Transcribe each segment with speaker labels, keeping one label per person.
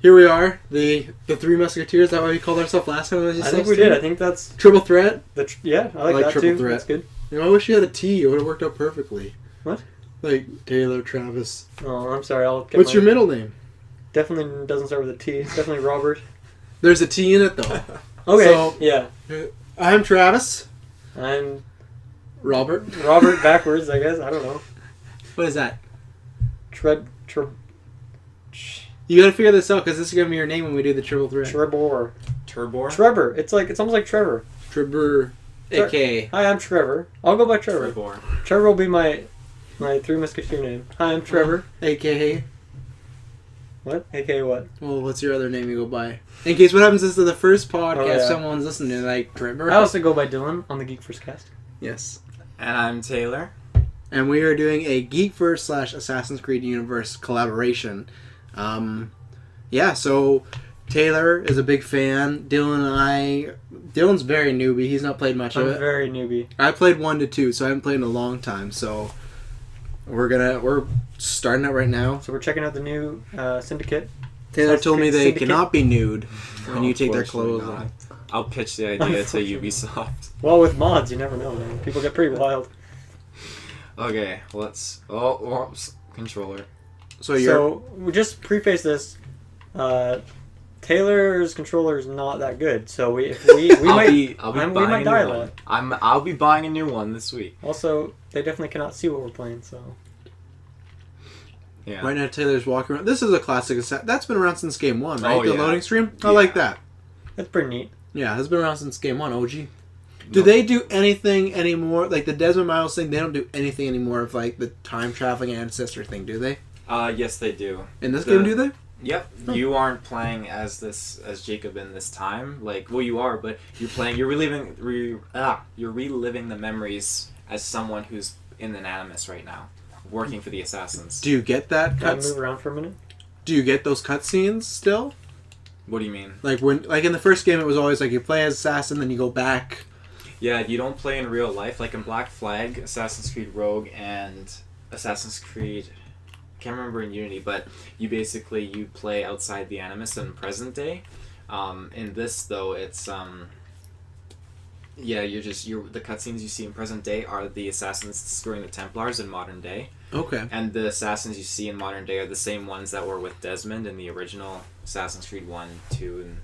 Speaker 1: here we are, the Three Musketeers. Is that what we called ourselves last time?
Speaker 2: I think we did. I think that's...
Speaker 1: Triple Threat?
Speaker 2: Yeah, I like that
Speaker 1: Triple
Speaker 2: too.
Speaker 1: Threat.
Speaker 2: That's good.
Speaker 1: You know, I wish you had a T. It would have worked out perfectly.
Speaker 2: What?
Speaker 1: Like Taylor, Travis.
Speaker 2: Oh, I'm sorry.
Speaker 1: What's your middle name?
Speaker 2: Definitely doesn't start with a T. It's definitely Robert.
Speaker 1: There's a T in it, though.
Speaker 2: Okay,
Speaker 1: so,
Speaker 2: yeah.
Speaker 1: I'm Travis.
Speaker 2: I'm...
Speaker 1: Robert.
Speaker 2: Robert backwards, I guess. I don't know.
Speaker 1: What is that? You gotta figure this out, because this is gonna be your name when we do the Triple Threat.
Speaker 2: Trebor.
Speaker 3: Trevor?
Speaker 2: It's almost like Trevor.
Speaker 1: Trevor. A.K.
Speaker 2: Hi, I'm Trevor. I'll go by Trevor. Trevor will be my Three Musketeer name. Hi, I'm Trevor.
Speaker 1: A.K.
Speaker 2: What? A.K. what?
Speaker 1: Well, what's your other name you go by? In case what happens is to the first podcast someone's listening to, like, Trevor.
Speaker 2: I also go by Dylan on the GeekVerse cast.
Speaker 1: Yes.
Speaker 3: And I'm Taylor.
Speaker 1: And we are doing a GeekVerse / Assassin's Creed Universe collaboration. Yeah, so Taylor is a big fan. Dylan's very newbie. He's not played much of it.
Speaker 2: I'm very newbie. I
Speaker 1: played 1 to 2, so I haven't played in a long time. So we're starting it right now.
Speaker 2: So we're checking out the new Syndicate.
Speaker 1: Taylor told me they cannot be nude when you take their clothes off.
Speaker 3: I'll pitch the idea to Ubisoft.
Speaker 2: Well, with mods, you never know, man. People get pretty wild.
Speaker 3: Okay, let's... controller.
Speaker 2: So we just preface this. Taylor's controller is not that good, so we might die a lot.
Speaker 3: I'll be buying a new one this week.
Speaker 2: Also, they definitely cannot see what we're playing, so...
Speaker 3: Yeah.
Speaker 1: Right now, Taylor's walking around. This is a classic. That's been around since game 1, right? The loading screen? I like that.
Speaker 2: That's pretty neat.
Speaker 1: Yeah, it's been around since game 1, OG. Do they do anything anymore? Like the Desmond Miles thing, they don't do anything anymore of like the time traveling ancestor thing, do they?
Speaker 3: Yes, they do.
Speaker 1: In this game, do they?
Speaker 3: Yep.
Speaker 1: Oh.
Speaker 3: You aren't playing as Jacob in this time. Like, well, you are, but you're reliving the memories as someone who's in the Animus right now, working for the Assassins.
Speaker 1: Do you get that?
Speaker 2: Can I move around for a minute?
Speaker 1: Do you get those cutscenes still?
Speaker 3: What do you mean?
Speaker 1: Like in the first game, it was always like you play as Assassin, then you go back.
Speaker 3: Yeah, you don't play in real life. Like in Black Flag, Assassin's Creed Rogue, and Assassin's Creed... I can't remember in Unity, but you play outside the Animus in present day. In this, though, it's... the cutscenes you see in present day are the Assassins screwing the Templars in modern day.
Speaker 1: Okay.
Speaker 3: And the Assassins you see in modern day are the same ones that were with Desmond in the original Assassin's Creed 1, 2, and...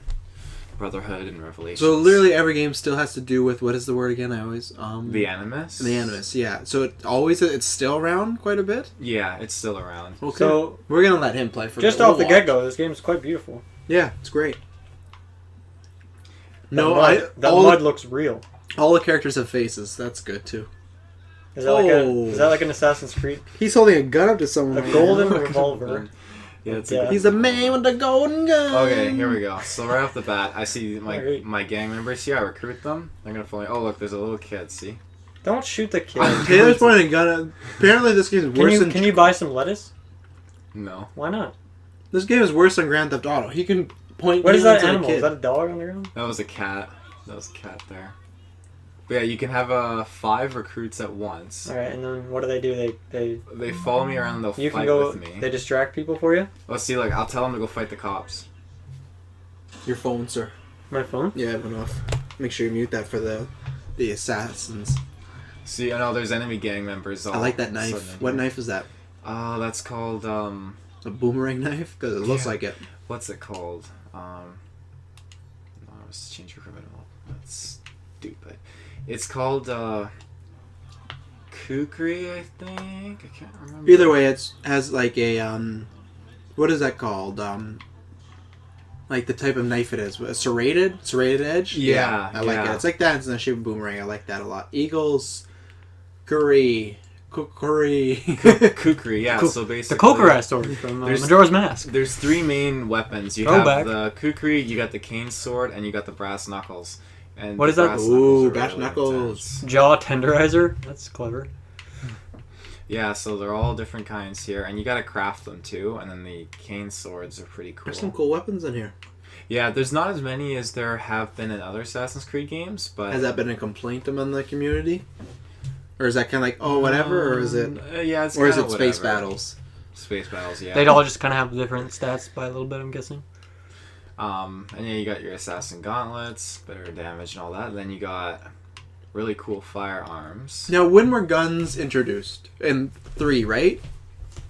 Speaker 3: Brotherhood and Revelations.
Speaker 1: So literally every game still has to do with, what is the word again? I always...
Speaker 3: the Animus?
Speaker 1: The Animus, yeah. So it's still around quite a bit?
Speaker 3: Yeah, it's still around.
Speaker 1: Okay.
Speaker 2: So
Speaker 1: we're going to let him play for
Speaker 2: just off the get-go, this game is quite beautiful.
Speaker 1: Yeah, it's great.
Speaker 2: The mud looks real.
Speaker 1: All the characters have faces. That's good, too.
Speaker 2: Is that like an Assassin's Creed?
Speaker 1: He's holding a gun up to someone.
Speaker 2: A golden revolver.
Speaker 3: Yeah,
Speaker 1: he's a man with a golden gun.
Speaker 3: Okay, here we go. So right off the bat, I see my gang members here. I recruit them. They're gonna follow me. Oh look, there's a little kid. See?
Speaker 2: Don't shoot the kid.
Speaker 1: Taylor's pointing a gun. Apparently, this game is worse.
Speaker 2: Can you buy some lettuce?
Speaker 3: No.
Speaker 2: Why not?
Speaker 1: This game is worse than Grand Theft Auto. He can point.
Speaker 2: What is that animal? Is that a dog on the ground?
Speaker 3: That was a cat. There. But yeah, you can have 5 recruits at once.
Speaker 2: All right, and then what do?
Speaker 3: They follow me around. They'll
Speaker 2: you
Speaker 3: fight
Speaker 2: can go,
Speaker 3: with me.
Speaker 2: They distract people for you.
Speaker 3: Well, see, like I'll tell them to go fight the cops.
Speaker 1: Your phone, sir.
Speaker 2: My phone?
Speaker 1: Yeah, it went off. Make sure you mute that for the assassins.
Speaker 3: See, I know there's enemy gang members.
Speaker 1: I like that knife. What knife is that?
Speaker 3: That's called
Speaker 1: a boomerang knife because it looks like it.
Speaker 3: What's it called? Let's change your criminal. That's stupid. It's called kukri, I think. I can't remember.
Speaker 1: Either way, it has like a what is that called? Like the type of knife it is. A serrated edge.
Speaker 3: Yeah,
Speaker 1: I like it. It's like that. It's in the shape of a boomerang. I like that a lot. Eagles, kukri.
Speaker 3: Yeah. So basically,
Speaker 2: the Kokura story from Majora's Mask.
Speaker 3: There's 3 main weapons. You have the kukri, you got the cane sword, and you got the brass knuckles. And
Speaker 2: what is that?
Speaker 1: Ooh, brass knuckles.
Speaker 2: Jaw tenderizer. That's clever.
Speaker 3: Yeah, so they're all different kinds here, and you gotta craft them too. And then the cane swords are pretty cool.
Speaker 1: There's some cool weapons in here.
Speaker 3: Yeah, there's not as many as there have been in other Assassin's Creed games, but
Speaker 1: has that been a complaint among the community, or is that kind of like whatever, or is it?
Speaker 3: Yeah, it's
Speaker 1: or is it
Speaker 3: whatever.
Speaker 1: space battles?
Speaker 3: Space battles, yeah.
Speaker 2: They'd all just kind of have different stats by a little bit, I'm guessing.
Speaker 3: And yeah, you got your assassin gauntlets, better damage and all that. And then you got really cool firearms.
Speaker 1: Now, when were guns introduced? In 3, right?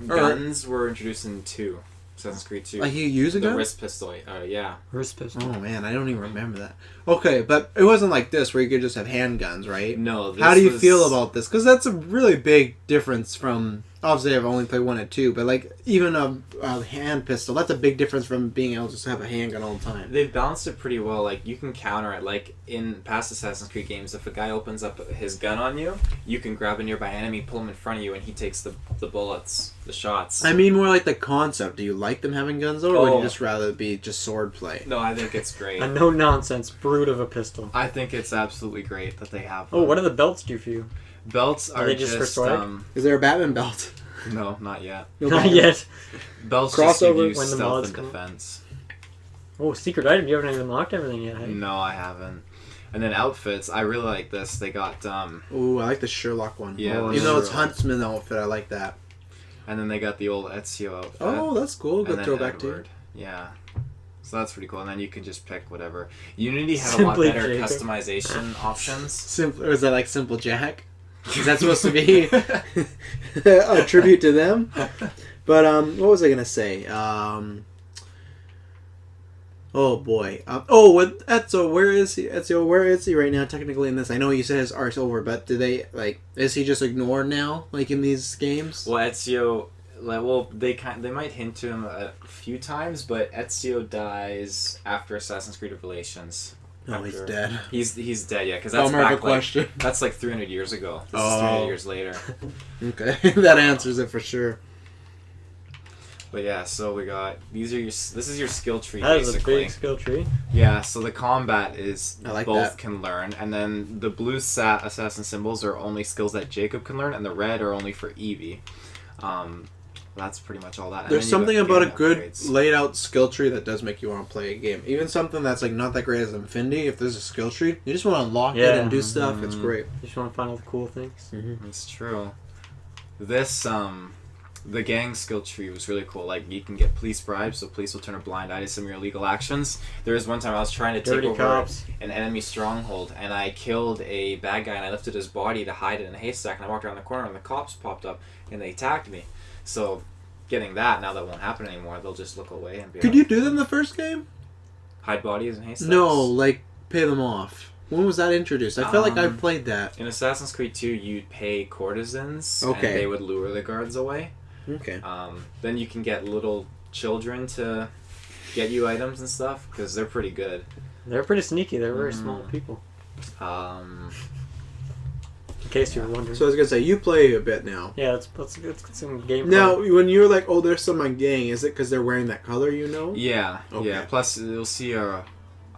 Speaker 3: Guns were introduced in 2. Assassin's Creed 2.
Speaker 1: Like you use a
Speaker 3: The
Speaker 1: gun?
Speaker 3: wrist pistol, yeah.
Speaker 2: Wrist pistol.
Speaker 1: Oh man, I don't even remember that. Okay, but it wasn't like this where you could just have handguns, right?
Speaker 3: No, this
Speaker 1: How do you
Speaker 3: was-
Speaker 1: feel about this? Because that's a really big difference from... Obviously, I've only played 1 and 2, but like even a hand pistol, that's a big difference from being able to just have a handgun all the time.
Speaker 3: They've balanced it pretty well. Like, you can counter it. Like, in past Assassin's Creed games, if a guy opens up his gun on you, you can grab a nearby enemy, pull him in front of you, and he takes the bullets, the shots.
Speaker 1: I mean, more like the concept. Do you like them having guns, though, or would
Speaker 3: Oh.
Speaker 1: you just rather be just sword play?
Speaker 3: No, I think it's great.
Speaker 2: A no-nonsense brute of a pistol.
Speaker 3: I think it's absolutely great that they have
Speaker 2: Oh, what do the belts do for you?
Speaker 3: belts are
Speaker 2: they just for swag?
Speaker 1: Is there a Batman belt?
Speaker 3: No, not yet.
Speaker 1: No
Speaker 2: Not
Speaker 1: Batman.
Speaker 2: yet.
Speaker 3: Belts just give
Speaker 1: Crossover
Speaker 3: you
Speaker 2: when the
Speaker 3: stealth
Speaker 2: mods
Speaker 3: and
Speaker 2: come out.
Speaker 3: defense.
Speaker 2: Oh, secret item. You haven't even unlocked everything yet, have you?
Speaker 3: No, I haven't. And then outfits, I really like this. They got
Speaker 1: Ooh, I like the Sherlock one.
Speaker 3: Yeah,
Speaker 2: Oh,
Speaker 1: Even though it's
Speaker 3: Sherlock.
Speaker 1: Huntsman outfit, I like that.
Speaker 3: and then they got the old Ezio outfit.
Speaker 1: Oh, that's cool.
Speaker 3: and
Speaker 1: Good
Speaker 3: then
Speaker 1: throwback too.
Speaker 3: Edward. Yeah. So that's pretty cool. And then you can just pick whatever. Unity had a lot
Speaker 2: Simply
Speaker 3: better
Speaker 2: Jacob.
Speaker 3: customization options.
Speaker 1: Simple, or is that like Simple Jack? Is that supposed to be a tribute to them? But what was I gonna say? Oh boy. What Ezio? Where is he? Ezio, where is he right now? Technically in this, I know you said his arc's over, but do they like? Is he just ignored now? Like in these games?
Speaker 3: Well, Ezio, they might hint to him a few times, but Ezio dies after Assassin's Creed Revelations.
Speaker 1: No, he's
Speaker 3: After-
Speaker 1: dead.
Speaker 3: He's dead, yeah, because
Speaker 1: Oh,
Speaker 3: that's
Speaker 1: more of a
Speaker 3: back, like,
Speaker 1: question.
Speaker 3: that's like 300 years ago. This is
Speaker 1: Oh.
Speaker 3: 300 years later.
Speaker 1: Okay, that answers it for sure.
Speaker 3: But yeah, so we got this is your skill tree
Speaker 2: That is a
Speaker 3: basically.
Speaker 2: big skill tree.
Speaker 3: Yeah, so the combat is
Speaker 1: I like
Speaker 3: both
Speaker 1: that.
Speaker 3: can learn, and then the blue assassin symbols are only skills that Jacob can learn, and the red are only for Evie. That's pretty much all that. And
Speaker 1: There's
Speaker 3: then you
Speaker 1: something
Speaker 3: got
Speaker 1: about a
Speaker 3: game
Speaker 1: good
Speaker 3: upgrades.
Speaker 1: laid out skill tree that does make you want to play a game. Even something that's like not that great as Infinity, if there's a skill tree, you just want to unlock it
Speaker 2: Yeah.
Speaker 1: and do stuff. It's great.
Speaker 2: You just want to find all the cool things.
Speaker 3: It's true. This the gang skill tree was really cool. Like, you can get police bribes, so police will turn a blind eye to some of your illegal actions. There was one time I was trying to
Speaker 2: Dirty
Speaker 3: take over
Speaker 2: cops.
Speaker 3: an enemy stronghold, and I killed a bad guy, and I lifted his body to hide it in a haystack, and I walked around the corner, and the cops popped up, and they attacked me. So, getting that, now that won't happen anymore. They'll just look away and be
Speaker 1: Could
Speaker 3: like,
Speaker 1: you do that in the first game?
Speaker 3: hide bodies in haystacks?
Speaker 1: No, like pay them off. When was that introduced? I feel like I played that.
Speaker 3: In Assassin's Creed 2, you'd pay courtesans,
Speaker 1: Okay.
Speaker 3: and they would lure the guards away.
Speaker 1: Okay.
Speaker 3: Then you can get little children to get you items and stuff, because they're pretty good.
Speaker 2: They're pretty sneaky. They're very small people. In case you were wondering.
Speaker 1: So I was gonna say you play a bit now.
Speaker 2: Yeah, let's get some gameplay.
Speaker 1: Now, when you're like, oh, there's some on gang, is it because they're wearing that color? You know?
Speaker 3: Yeah,
Speaker 1: Okay.
Speaker 3: yeah. Plus, you'll see a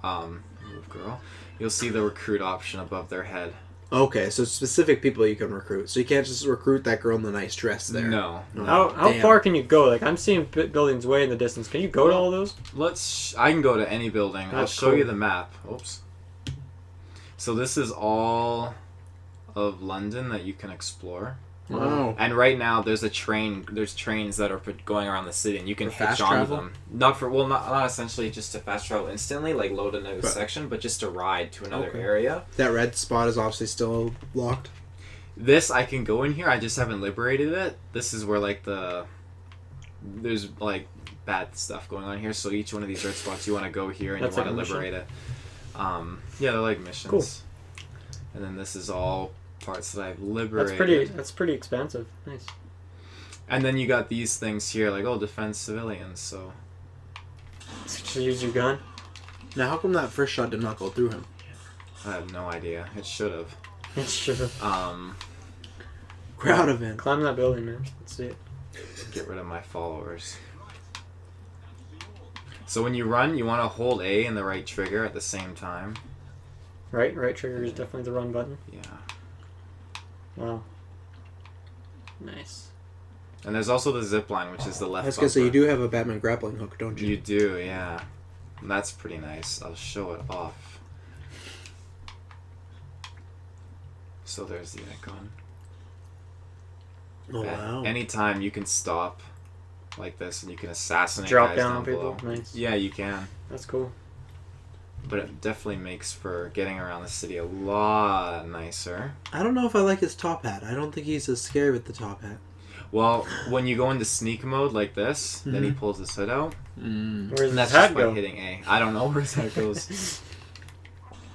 Speaker 3: girl. You'll see the recruit option above their head.
Speaker 1: Okay, so specific people you can recruit. So you can't just recruit that girl in the nice dress there.
Speaker 3: No.
Speaker 1: Oh,
Speaker 2: How
Speaker 1: damn.
Speaker 2: far can you go? Like, I'm seeing buildings way in the distance. Can you go to all those?
Speaker 3: I can go to any building. I'll
Speaker 2: That's
Speaker 3: show
Speaker 2: cool.
Speaker 3: you the map. Oops. So this is all of London that you can explore.
Speaker 1: Wow.
Speaker 3: And right now, there's trains that are going around the city, and you can
Speaker 1: For
Speaker 3: hitch
Speaker 1: fast
Speaker 3: onto
Speaker 1: travel?
Speaker 3: them. Not essentially just to fast travel instantly, like load in a
Speaker 1: But-
Speaker 3: section, but just to ride to another
Speaker 1: Okay.
Speaker 3: area.
Speaker 1: That red spot is obviously still locked.
Speaker 3: This, I can go in here, I just haven't liberated it. This is where, like, there's, like, bad stuff going on here, so each one of these red spots, you want to go here and
Speaker 2: That's
Speaker 3: you want
Speaker 2: like
Speaker 3: to
Speaker 2: a
Speaker 3: liberate it. Yeah, they're like missions.
Speaker 2: Cool.
Speaker 3: And then this is all parts that I've liberated.
Speaker 2: That's pretty expensive. Nice.
Speaker 3: And then you got these things here, like, defend civilians, so...
Speaker 2: So use your gun.
Speaker 1: Now, how come that first shot did not go through him?
Speaker 3: I have no idea. It should have.
Speaker 2: Sure.
Speaker 1: Crowd event.
Speaker 2: Climb that building, man. Let's see it.
Speaker 3: Get rid of my followers. So when you run, you want to hold A and the right trigger at the same time.
Speaker 2: Right trigger is definitely the run button.
Speaker 3: Yeah.
Speaker 2: Wow. Nice.
Speaker 3: And there's also the zip line, which is the left
Speaker 1: I was gonna say,
Speaker 3: bumper.
Speaker 1: you do have a Batman grappling hook, don't you?
Speaker 3: You do, yeah. And that's pretty nice. I'll show it off. So there's the icon.
Speaker 1: Oh, wow.
Speaker 3: Anytime you can stop like this, and you can assassinate
Speaker 2: Drop
Speaker 3: guys
Speaker 2: down on
Speaker 3: below.
Speaker 2: people. Nice.
Speaker 3: Yeah, you can.
Speaker 2: That's cool.
Speaker 3: But it definitely makes for getting around the city a lot nicer.
Speaker 1: I don't know if I like his top hat. I don't think he's as scary with the top hat.
Speaker 3: Well, when you go into sneak mode like this, then he pulls his hood out.
Speaker 2: Where's
Speaker 3: And that's
Speaker 2: his hat
Speaker 3: just by
Speaker 2: go?
Speaker 3: hitting A. I don't know where his hat goes.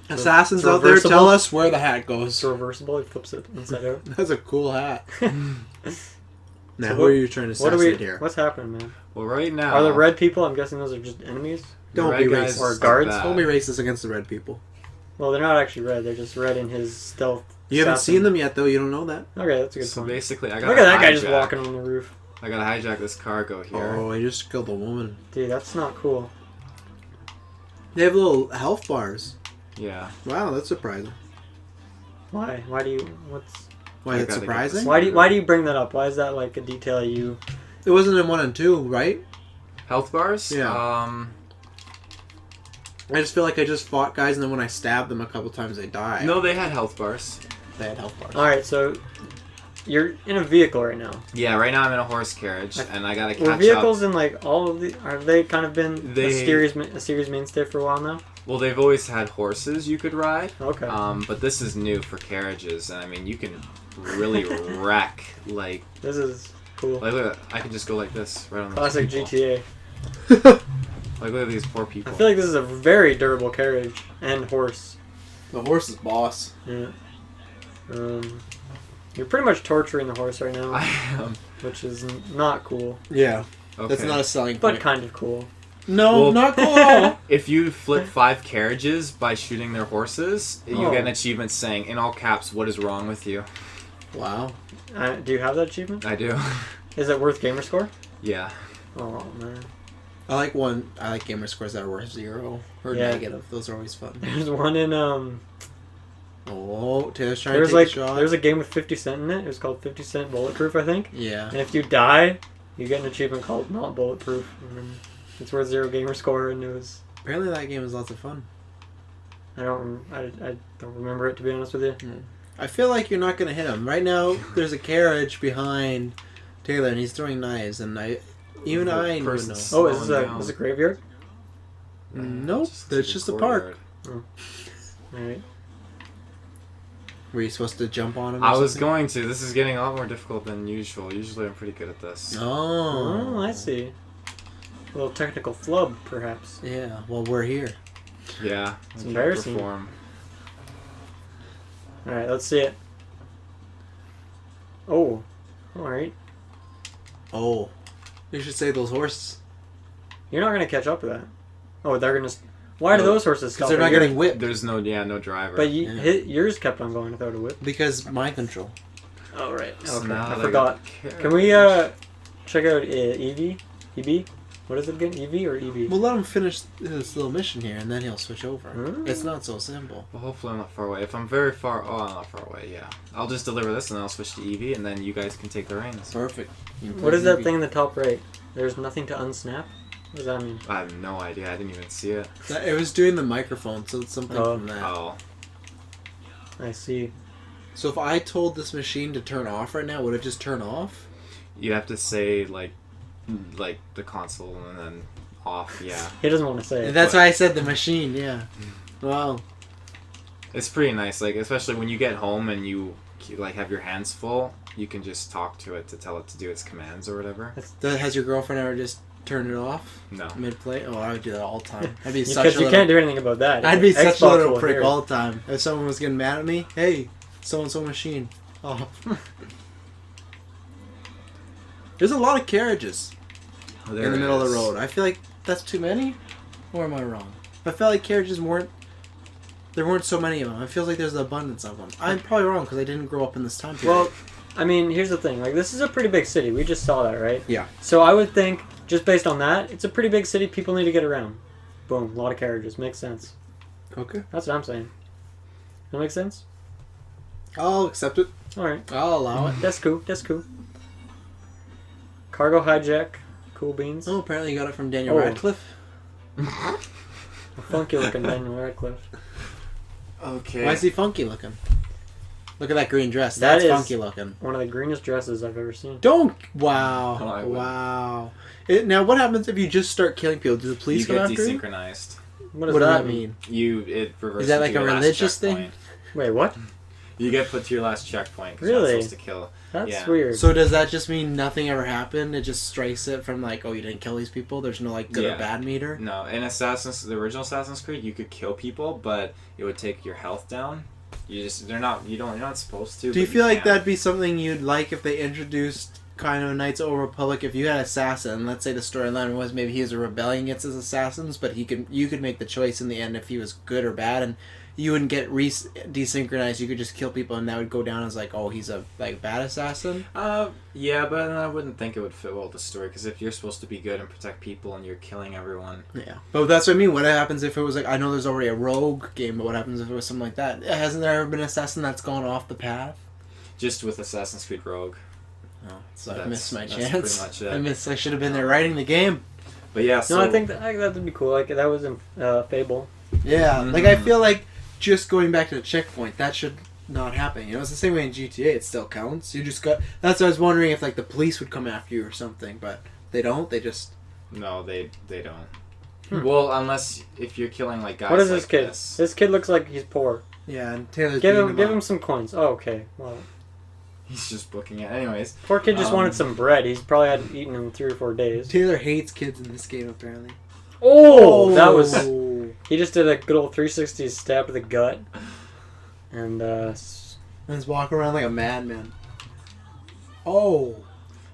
Speaker 1: Assassins
Speaker 2: It's
Speaker 1: out there,
Speaker 2: reversible?
Speaker 1: tell us where the hat
Speaker 2: It's
Speaker 1: goes.
Speaker 2: reversible. He flips it inside out.
Speaker 1: That's a cool hat. Now,
Speaker 2: So
Speaker 1: who are you trying to
Speaker 2: What are
Speaker 1: assassinate
Speaker 2: we?
Speaker 1: here?
Speaker 2: What's happening, man?
Speaker 3: Well, right now...
Speaker 2: Are the red people? I'm guessing those are just enemies.
Speaker 3: the
Speaker 1: Don't
Speaker 3: red
Speaker 1: be
Speaker 3: guys
Speaker 1: racist.
Speaker 2: Or
Speaker 3: like
Speaker 2: guards?
Speaker 3: that.
Speaker 1: Don't be racist against the red people.
Speaker 2: Well, they're not actually red. They're just red in his stealth.
Speaker 1: You haven't
Speaker 2: assassin.
Speaker 1: seen them yet, though. You don't know that.
Speaker 2: Okay, that's a good
Speaker 3: So
Speaker 2: point.
Speaker 3: basically, I got
Speaker 2: Look at that guy just walking on the roof.
Speaker 3: I gotta hijack this cargo here.
Speaker 1: Oh, he just killed a woman.
Speaker 2: Dude, that's not cool.
Speaker 1: They have little health bars.
Speaker 3: Yeah.
Speaker 1: Wow, that's surprising.
Speaker 2: Why? Why do you? What's?
Speaker 1: Why,
Speaker 3: I
Speaker 1: that's
Speaker 3: gotta get
Speaker 1: surprising?
Speaker 3: this-
Speaker 2: Why do you bring that up? Why is that like a detail you?
Speaker 1: It wasn't in 1 and 2, right?
Speaker 3: Health bars?
Speaker 1: Yeah. I just feel like I just fought guys, and then when I stabbed them a couple times, they died.
Speaker 3: No, they had health bars.
Speaker 1: They had health bars.
Speaker 2: All right, so you're in a vehicle right now.
Speaker 3: Yeah, right now I'm in a horse carriage, and I gotta
Speaker 2: Were
Speaker 3: catch
Speaker 2: vehicles
Speaker 3: up.
Speaker 2: in like all of the? Have they kind of been
Speaker 3: They-
Speaker 2: a series mainstay for a while now?
Speaker 3: Well, they've always had horses you could ride.
Speaker 2: Okay.
Speaker 3: But this is new for carriages, and I mean, you can really wreck, like,
Speaker 2: This is cool.
Speaker 3: look at, I can just go like this, right on the
Speaker 2: Classic
Speaker 3: people.
Speaker 2: GTA.
Speaker 3: Like, look at these poor people.
Speaker 2: I feel like this is a very durable carriage and horse.
Speaker 1: The horse is boss.
Speaker 2: Yeah. You're pretty much torturing the horse right now,
Speaker 3: I am.
Speaker 2: which is not cool,
Speaker 1: Yeah,
Speaker 3: Okay.
Speaker 1: that's not a selling
Speaker 2: but
Speaker 1: point.
Speaker 2: kind of cool.
Speaker 1: No,
Speaker 3: Well-
Speaker 1: not cool at all.
Speaker 3: If you flip 5 carriages by shooting their horses, you
Speaker 2: Oh.
Speaker 3: get an achievement saying, in all caps, "What is wrong with you?"
Speaker 1: Wow.
Speaker 2: Do you have that achievement?
Speaker 3: I do.
Speaker 2: Is it worth gamer score?
Speaker 3: Yeah.
Speaker 2: Oh man.
Speaker 1: I like gamer scores that are worth 0 or
Speaker 2: Yeah.
Speaker 1: negative. Those are always fun.
Speaker 2: There's one in
Speaker 1: Oh, Taylor's trying
Speaker 2: There's
Speaker 1: to take a shot.
Speaker 2: there's a game with 50 Cent in it. It was called 50 Cent Bulletproof, I think.
Speaker 1: Yeah.
Speaker 2: And if you die, you get an achievement called Not Bulletproof, and then it's worth 0 gamer score. And it was
Speaker 1: Apparently that game is lots of fun.
Speaker 2: I don't remember it, to be honest with you.
Speaker 1: I feel like you're not going to hit him. Right now, there's a carriage behind Taylor, and he's throwing knives, and even
Speaker 3: The
Speaker 1: I know.
Speaker 3: person's-
Speaker 2: Oh, is this
Speaker 3: Slowing down.
Speaker 2: a graveyard?
Speaker 1: Nope,
Speaker 3: a
Speaker 1: it's just a park.
Speaker 3: courtyard.
Speaker 2: All right.
Speaker 1: Were you supposed to jump on him or
Speaker 3: I was
Speaker 1: something?
Speaker 3: going to. This is getting a lot more difficult than usual. Usually I'm pretty good at this.
Speaker 1: Oh.
Speaker 2: Oh, I see. A little technical flub, perhaps.
Speaker 1: Yeah, well, we're here.
Speaker 3: Yeah.
Speaker 2: It's
Speaker 3: I can't
Speaker 2: embarrassing.
Speaker 3: perform.
Speaker 2: All right, let's see it. Oh, all right.
Speaker 1: Oh. You should save those horses.
Speaker 2: You're not gonna catch up to that. Oh, they're gonna. Why do
Speaker 3: No,
Speaker 2: those horses stop?
Speaker 1: Because they're not
Speaker 2: Yours-
Speaker 1: getting whipped.
Speaker 3: There's no driver.
Speaker 2: But
Speaker 1: Yeah.
Speaker 2: yours kept on going without a whip.
Speaker 1: Because mind control.
Speaker 2: Oh right.
Speaker 3: So
Speaker 2: Okay,
Speaker 3: now
Speaker 2: I
Speaker 3: that
Speaker 2: forgot.
Speaker 3: got the
Speaker 2: Can we
Speaker 3: carriage-
Speaker 2: check out EV? EB? What is it again? EV or EB?
Speaker 1: We'll let him finish his little mission here, and then he'll switch over.
Speaker 2: Hmm.
Speaker 1: It's not so simple.
Speaker 3: Well, hopefully I'm not far away. If I'm very far... Oh, I'm not far away, yeah. I'll just deliver this and then I'll switch to EV and then you guys can take the reins.
Speaker 1: Perfect.
Speaker 2: What is that thing in the top right? There's nothing to unsnap. What does that mean?
Speaker 3: I have no idea. I didn't even see it.
Speaker 1: It was doing the microphone, so it's something
Speaker 2: Oh.
Speaker 1: from that.
Speaker 3: Oh.
Speaker 2: I see.
Speaker 1: So if I told this machine to turn off right now, would it just turn off?
Speaker 3: You have to say, like the console and then off, yeah.
Speaker 2: He doesn't want to say it.
Speaker 1: That's why I said the machine, yeah. Wow.
Speaker 3: It's pretty nice, like, especially when you get home and you, like, have your hands full, you can just talk to it to tell it to do its commands or whatever.
Speaker 1: Has your girlfriend ever just turned it off
Speaker 3: No.
Speaker 1: mid-play? Oh, I would do that all the time. I'd be such
Speaker 2: Because
Speaker 1: a
Speaker 2: you
Speaker 1: little,
Speaker 2: can't do anything about that.
Speaker 1: I'd be such a
Speaker 2: Xbox
Speaker 1: little
Speaker 2: will
Speaker 1: prick
Speaker 2: hear.
Speaker 1: all the time. If someone was getting mad at me, hey, so-and-so machine. Oh. There's a lot of carriages in the middle of the road. I feel like that's too many, or am I wrong? I felt like carriages there weren't so many of them. It feels like there's an abundance of them. I'm probably wrong because I didn't grow up in this time period.
Speaker 2: Well, I mean, here's the thing. Like, this is a pretty big city. We just saw that, right?
Speaker 1: Yeah.
Speaker 2: So I would think, just based on that, it's a pretty big city. People need to get around. Boom. A lot of carriages. Makes sense.
Speaker 1: Okay.
Speaker 2: That's what I'm saying. That makes sense?
Speaker 1: I'll accept it.
Speaker 2: All right.
Speaker 1: I'll allow it.
Speaker 2: That's cool. That's cool. Cargo hijack. Cool beans.
Speaker 1: Oh, apparently you got it from Daniel
Speaker 2: Oh.
Speaker 1: Radcliffe.
Speaker 2: A funky looking Daniel Radcliffe.
Speaker 3: Okay.
Speaker 1: Why is he funky looking? Look at that green dress.
Speaker 2: That
Speaker 1: That's
Speaker 2: is-
Speaker 1: funky looking.
Speaker 2: One of the greenest dresses I've ever seen.
Speaker 1: Don't. Wow.
Speaker 3: Oh, I wouldn't.
Speaker 1: Wow. Now, what happens if you just start killing people? Do the police
Speaker 3: You
Speaker 1: come
Speaker 3: get
Speaker 1: after you?
Speaker 3: desynchronized.
Speaker 2: What does
Speaker 1: What does
Speaker 2: that
Speaker 1: that mean?
Speaker 3: It reverses
Speaker 1: Is that like
Speaker 3: to
Speaker 1: a
Speaker 3: your last
Speaker 1: religious thing?
Speaker 3: checkpoint.
Speaker 2: Wait, what?
Speaker 3: You get put to your last checkpoint because
Speaker 2: Really?
Speaker 3: you're not supposed to kill.
Speaker 2: That's
Speaker 3: Yeah.
Speaker 2: weird.
Speaker 1: So does that just mean nothing ever happened? It just strikes it from like, oh, you didn't kill these people. There's no like good or
Speaker 3: Yeah.
Speaker 1: bad meter.
Speaker 3: No, in the original Assassin's Creed, you could kill people, but it would take your health down. You're not supposed to.
Speaker 1: Do you
Speaker 3: but
Speaker 1: feel like
Speaker 3: can.
Speaker 1: that'd be something you'd like if they introduced kind of Knights of the Old Republic? If you had assassin, let's say the storyline was maybe he was a rebellion against his assassins, but you could make the choice in the end if he was good or bad, and you wouldn't get desynchronized. You could just kill people, and that would go down as like, oh, he's a like bad assassin.
Speaker 3: Yeah, but I wouldn't think it would fit well with the story because if you're supposed to be good and protect people and you're killing everyone.
Speaker 1: Yeah, but that's what I mean. What happens if it was like, I know there's already a rogue game, but what happens if it was something like that? Hasn't there ever been an assassin that's gone off the path?
Speaker 3: Just with Assassin's Creed Rogue.
Speaker 1: Oh, so I
Speaker 3: That's-
Speaker 1: missed my
Speaker 3: that's
Speaker 1: chance.
Speaker 3: pretty much it.
Speaker 1: I should have been there writing the game.
Speaker 3: But yeah, so
Speaker 2: No, I think that would be cool. Like that was in Fable.
Speaker 1: Yeah,
Speaker 3: Mhm.
Speaker 1: like I feel like just going back to the checkpoint, that should not happen. You know, it's the same way in GTA. It still counts. You just got. That's what I was wondering if like the police would come after you or something, but they don't. They just.
Speaker 3: no, they don't.
Speaker 2: Hmm.
Speaker 3: Well, unless if you're killing like guys
Speaker 2: What is
Speaker 3: like
Speaker 2: this kid?
Speaker 3: this.
Speaker 2: This kid looks like he's poor.
Speaker 1: Yeah, and Taylor's
Speaker 2: Give
Speaker 1: beating
Speaker 2: him
Speaker 1: up.
Speaker 2: some coins. Oh, okay. Well,
Speaker 3: He's just booking it. Anyways,
Speaker 2: poor kid just
Speaker 3: Um,
Speaker 2: wanted some bread. He's probably hadn't eaten in 3 or 4 days.
Speaker 1: Taylor hates kids in this game apparently.
Speaker 2: Oh, that was.
Speaker 1: Oh.
Speaker 2: He just did a good old 360 stab to the gut, and
Speaker 1: And he's walking around like a madman. Oh.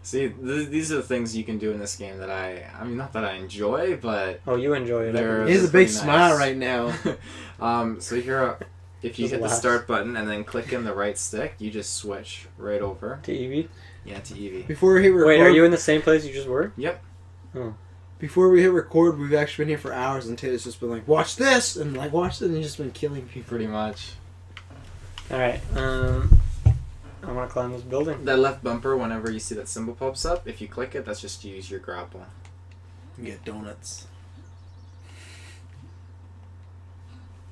Speaker 3: see, these are the things you can do in this game that I mean, not that I enjoy, but
Speaker 2: oh, you enjoy it.
Speaker 3: They're-
Speaker 1: He has a big
Speaker 3: pretty
Speaker 1: smile
Speaker 3: nice.
Speaker 1: right now.
Speaker 3: So here, if you
Speaker 2: Those
Speaker 3: hit the
Speaker 2: laughs.
Speaker 3: start button and then click in the right stick, you just switch right over.
Speaker 2: To Eevee.
Speaker 3: Yeah, to Eevee.
Speaker 1: Before we hit record,
Speaker 2: Wait, are you in the same place you just were?
Speaker 3: Yep.
Speaker 1: Before we hit record, we've actually been here for hours, and Taylor's just been like, "Watch this," and like, "Watch this," and he's just been killing people.
Speaker 3: Pretty much.
Speaker 2: All right. I want to climb this building.
Speaker 3: That left bumper, whenever you see that symbol pops up, if you click it, that's just to use your grapple.
Speaker 1: You get donuts.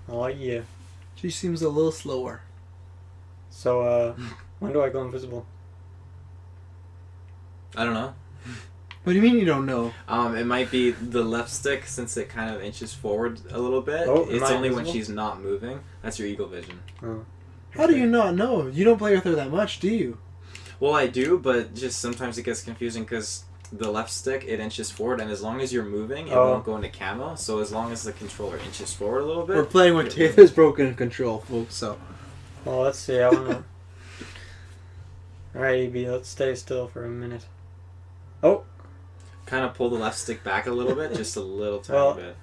Speaker 2: Oh yeah.
Speaker 1: She seems a little slower.
Speaker 2: So when do I go invisible?
Speaker 3: I don't know.
Speaker 1: What do you mean you don't know?
Speaker 3: It might be the left stick since it kind of inches forward a little bit.
Speaker 2: Oh, am
Speaker 3: It's
Speaker 2: I
Speaker 3: only when
Speaker 2: invisible?
Speaker 3: she's not moving. That's your eagle vision.
Speaker 2: Oh.
Speaker 1: How do you not know? You don't play with her that much, do you?
Speaker 3: Well, I do, but just sometimes it gets confusing because the left stick, it inches forward, and as long as you're moving, it
Speaker 2: Oh.
Speaker 3: won't go into camo. So as long as the controller inches forward a little bit.
Speaker 1: We're playing with
Speaker 3: you're
Speaker 1: Taylor's broken control, folks. So
Speaker 2: Well, let's see. I want to. All right, EB. Let's stay still for a minute. Oh.
Speaker 3: kind of pull the left stick back a little bit, just a little tiny
Speaker 2: Well,
Speaker 3: bit.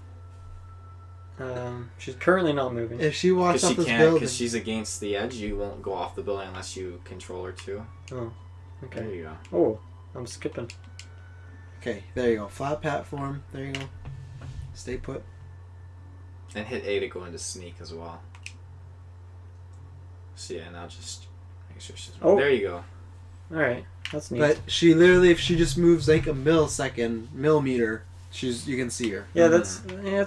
Speaker 2: She's currently not moving.
Speaker 1: if she walks
Speaker 3: Because
Speaker 1: off
Speaker 3: she
Speaker 1: this
Speaker 3: can't,
Speaker 1: building,
Speaker 3: because she's against the edge, you won't go off the building unless you control her to.
Speaker 2: Oh.
Speaker 3: There
Speaker 2: Okay.
Speaker 3: you go.
Speaker 2: Oh, I'm skipping.
Speaker 1: okay, there you go. Flat platform. There you go. Stay put.
Speaker 3: And hit A to go into sneak as well. So yeah, now just make sure she's.
Speaker 2: Oh.
Speaker 3: There you go.
Speaker 2: All right, that's neat.
Speaker 1: But she literally, if she just moves like a millimeter, you can see her.
Speaker 2: yeah, it's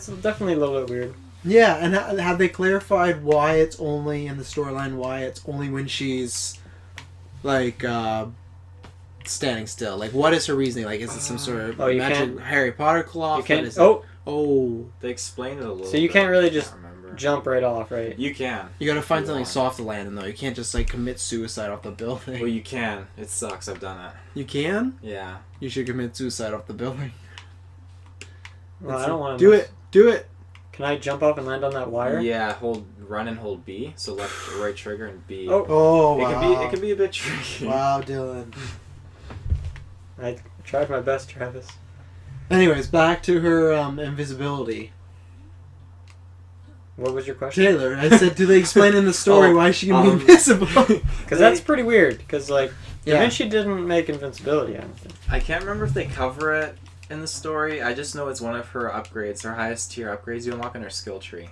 Speaker 2: definitely a little bit weird.
Speaker 1: Yeah, and have they clarified why it's only in the storyline? Why it's only when she's like standing still? Like, what is her reasoning? Like, is it some sort of
Speaker 2: Oh, you
Speaker 1: magic
Speaker 2: can't-
Speaker 1: Harry Potter cloth?
Speaker 2: You
Speaker 1: What
Speaker 2: can't.
Speaker 1: is it?
Speaker 2: Oh,
Speaker 3: They explained it a little.
Speaker 2: So you
Speaker 3: bit,
Speaker 2: can't really
Speaker 3: I
Speaker 2: just
Speaker 3: remember.
Speaker 2: jump right off, right?
Speaker 3: You can.
Speaker 1: You gotta find
Speaker 3: You
Speaker 1: something
Speaker 3: want.
Speaker 1: soft to land in, though. You can't just like commit suicide off the building.
Speaker 3: Well, you can. It sucks. I've done it.
Speaker 1: You can?
Speaker 3: Yeah.
Speaker 1: You should commit suicide off the building.
Speaker 2: Well, I don't want to.
Speaker 1: Do it. Do it.
Speaker 2: Can I jump off and land on that wire?
Speaker 3: Yeah. Run and hold B. So left, right trigger and B.
Speaker 2: Oh.
Speaker 1: Oh
Speaker 3: It
Speaker 1: wow.
Speaker 3: can be a bit tricky.
Speaker 1: Wow, Dylan.
Speaker 2: I tried my best, Travis.
Speaker 1: Anyways, back to her invisibility.
Speaker 2: What was your question?
Speaker 1: Taylor, I said, do they explain in the story why she can be invisible?
Speaker 2: Because that's pretty weird. Because like, Da
Speaker 1: Yeah.
Speaker 2: Vinci didn't make invincibility. I don't think.
Speaker 3: I can't remember if they cover it in the story. I just know it's one of her upgrades, her highest tier upgrades you unlock in her skill tree.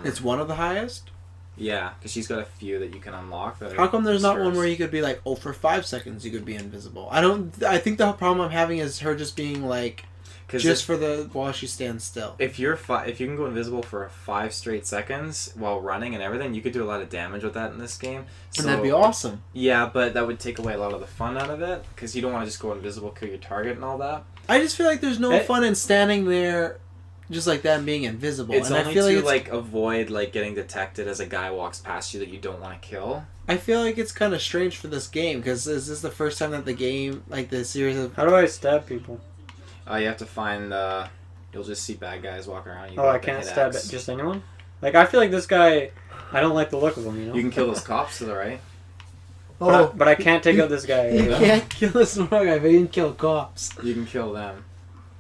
Speaker 1: It's one of the highest?
Speaker 3: Yeah, because she's got a few that you can unlock. That
Speaker 1: How come there's not one
Speaker 3: stars.
Speaker 1: where you could be like, oh, for 5 seconds you could be invisible? I think the problem I'm having is her just being like, Just for the while she stands still.
Speaker 3: If you can go invisible for 5 straight seconds while running and everything, you could do a lot of damage with that in this game. So,
Speaker 1: And that'd be awesome.
Speaker 3: Yeah, but that would take away a lot of the fun out of it because you don't want to just go invisible, kill your target, and all that.
Speaker 1: I just feel like there's no fun in standing there just like that and being invisible.
Speaker 3: It's
Speaker 1: and
Speaker 3: only
Speaker 1: I feel
Speaker 3: to
Speaker 1: like
Speaker 3: avoid getting detected as a guy walks past you that you don't want to kill.
Speaker 1: I feel like it's kind of strange for this game because is this the first time that the game, like the series of...
Speaker 2: How do I stab people?
Speaker 3: You have to find... you'll just see bad guys walking around.
Speaker 2: I can't stab just anyone? Like, I feel like this guy... I don't like the look of him, you know?
Speaker 3: You can kill those cops to the right.
Speaker 2: But I can't take out this guy.
Speaker 1: You can't kill this one guy, but you can kill cops.
Speaker 3: You can kill them.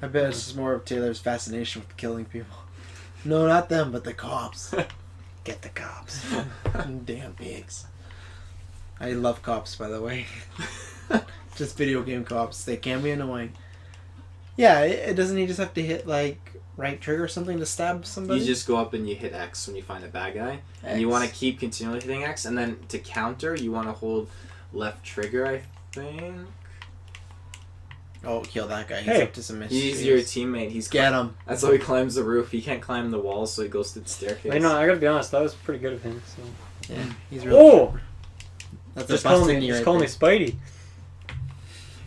Speaker 1: I bet it's just more of Taylor's fascination with killing people. No, not them, but the cops. Get the cops. Damn pigs. I love cops, by the way. Just video game cops. They can be annoying. Yeah, it doesn't he just have to hit, right trigger or something to stab somebody?
Speaker 3: You just go up and you hit X when you find a bad guy.
Speaker 1: X.
Speaker 3: And you want to keep continually hitting X. And then to counter, you want to hold left trigger, I think.
Speaker 1: Oh, kill that guy. He's up to some mischief.
Speaker 3: He's your teammate.
Speaker 1: Get him.
Speaker 3: That's how he climbs the roof. He can't climb the walls, so he goes to the staircase.
Speaker 2: Wait, no, I gotta be honest. That was pretty good of him. So.
Speaker 1: Yeah, he's really...
Speaker 2: Oh!
Speaker 1: That's
Speaker 2: just
Speaker 1: a
Speaker 2: call
Speaker 1: busted
Speaker 2: me,
Speaker 1: knee
Speaker 2: just
Speaker 1: right
Speaker 2: call
Speaker 1: there.
Speaker 2: me Spidey.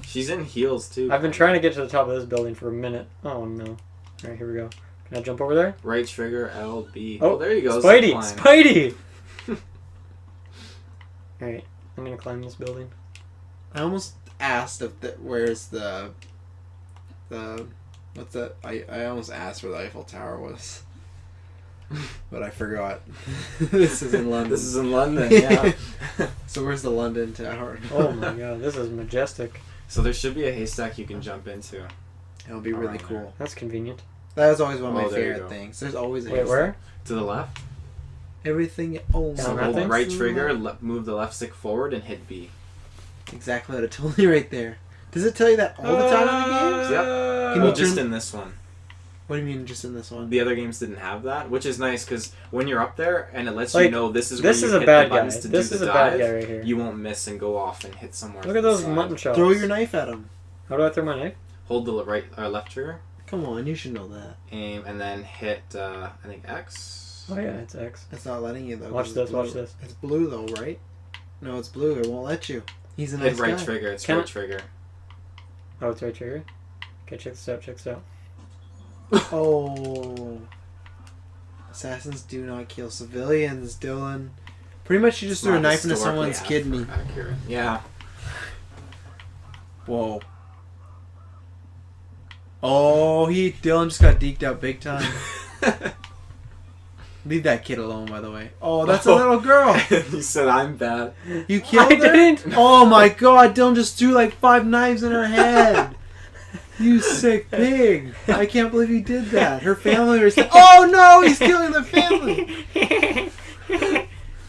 Speaker 3: She's in heels, too.
Speaker 2: I've been trying to get to the top of this building for a minute. Oh, no. Alright, here we go. Can I jump over there?
Speaker 3: Right trigger, L, B.
Speaker 2: Oh,
Speaker 3: there you go.
Speaker 2: Spidey!
Speaker 3: Zip line.
Speaker 2: Spidey! Alright, I'm gonna climb this building.
Speaker 1: I almost asked if where's the what's that? I almost asked where the Eiffel Tower was, but I forgot. This is in London.
Speaker 3: This is in London, yeah.
Speaker 1: So where's the London Tower?
Speaker 2: Oh my god, this is majestic.
Speaker 3: So there should be a haystack you can jump into.
Speaker 1: It'll be really
Speaker 3: Around
Speaker 1: cool.
Speaker 3: there.
Speaker 2: That's convenient.
Speaker 1: That was always one of my
Speaker 3: There you
Speaker 1: favorite
Speaker 3: go.
Speaker 1: things. There's always a
Speaker 2: Wait,
Speaker 1: haystack.
Speaker 2: where?
Speaker 3: To the left.
Speaker 1: Everything. Oh my
Speaker 2: So
Speaker 3: So hold
Speaker 2: nothing?
Speaker 3: right trigger, move the left stick forward, and hit B.
Speaker 1: Exactly what it told me right there. Does it tell you that all the time in the games?
Speaker 3: Yep.
Speaker 1: Can
Speaker 3: Well,
Speaker 1: you
Speaker 3: just
Speaker 1: turn-
Speaker 3: in this one.
Speaker 1: What do you mean, just in this one?
Speaker 3: The other games didn't have that, which is nice because when you're up there and it lets
Speaker 2: Like,
Speaker 3: you know this is
Speaker 2: This
Speaker 3: where
Speaker 2: is
Speaker 3: you
Speaker 2: a
Speaker 3: hit
Speaker 2: bad
Speaker 3: the
Speaker 2: guy.
Speaker 3: buttons to
Speaker 2: This
Speaker 3: do
Speaker 2: is
Speaker 3: the
Speaker 2: a
Speaker 3: dive,
Speaker 2: bad guy right here.
Speaker 3: you won't miss and go off and hit somewhere.
Speaker 2: Look
Speaker 3: from
Speaker 2: at
Speaker 3: the
Speaker 2: those
Speaker 3: side.
Speaker 2: mutton chops.
Speaker 1: Throw your knife at him.
Speaker 2: How do I throw my knife?
Speaker 3: Hold the left trigger,
Speaker 1: Come on, you should know that.
Speaker 3: aim, and then hit I think X.
Speaker 2: Oh yeah, it's X.
Speaker 1: It's not letting you though.
Speaker 2: Watch
Speaker 1: 'cause
Speaker 2: this,
Speaker 1: it's blue.
Speaker 2: watch this.
Speaker 1: It's blue though, right? No, it's blue. It won't let you. He's a
Speaker 3: Hit
Speaker 1: nice
Speaker 3: right
Speaker 1: guy.
Speaker 3: trigger. It's
Speaker 2: Can
Speaker 3: right
Speaker 2: I-
Speaker 3: trigger.
Speaker 2: Oh, it's right trigger. Okay, check this out. Check this out.
Speaker 1: Oh. Assassins do not kill civilians, Dylan. Pretty much you just threw a
Speaker 3: Not
Speaker 1: knife into
Speaker 3: historically
Speaker 1: someone's kidney.
Speaker 3: Accurate. Yeah.
Speaker 1: Whoa. Oh, Dylan just got deked out big time. Leave that kid alone, by the way. Oh, that's a little girl.
Speaker 3: You said I'm bad.
Speaker 1: You killed
Speaker 2: I
Speaker 1: her?
Speaker 2: didn't.
Speaker 1: Oh my god, Dylan just threw like 5 knives in her head. You sick pig. I can't believe you did that. Her family was like, oh no, he's killing the family.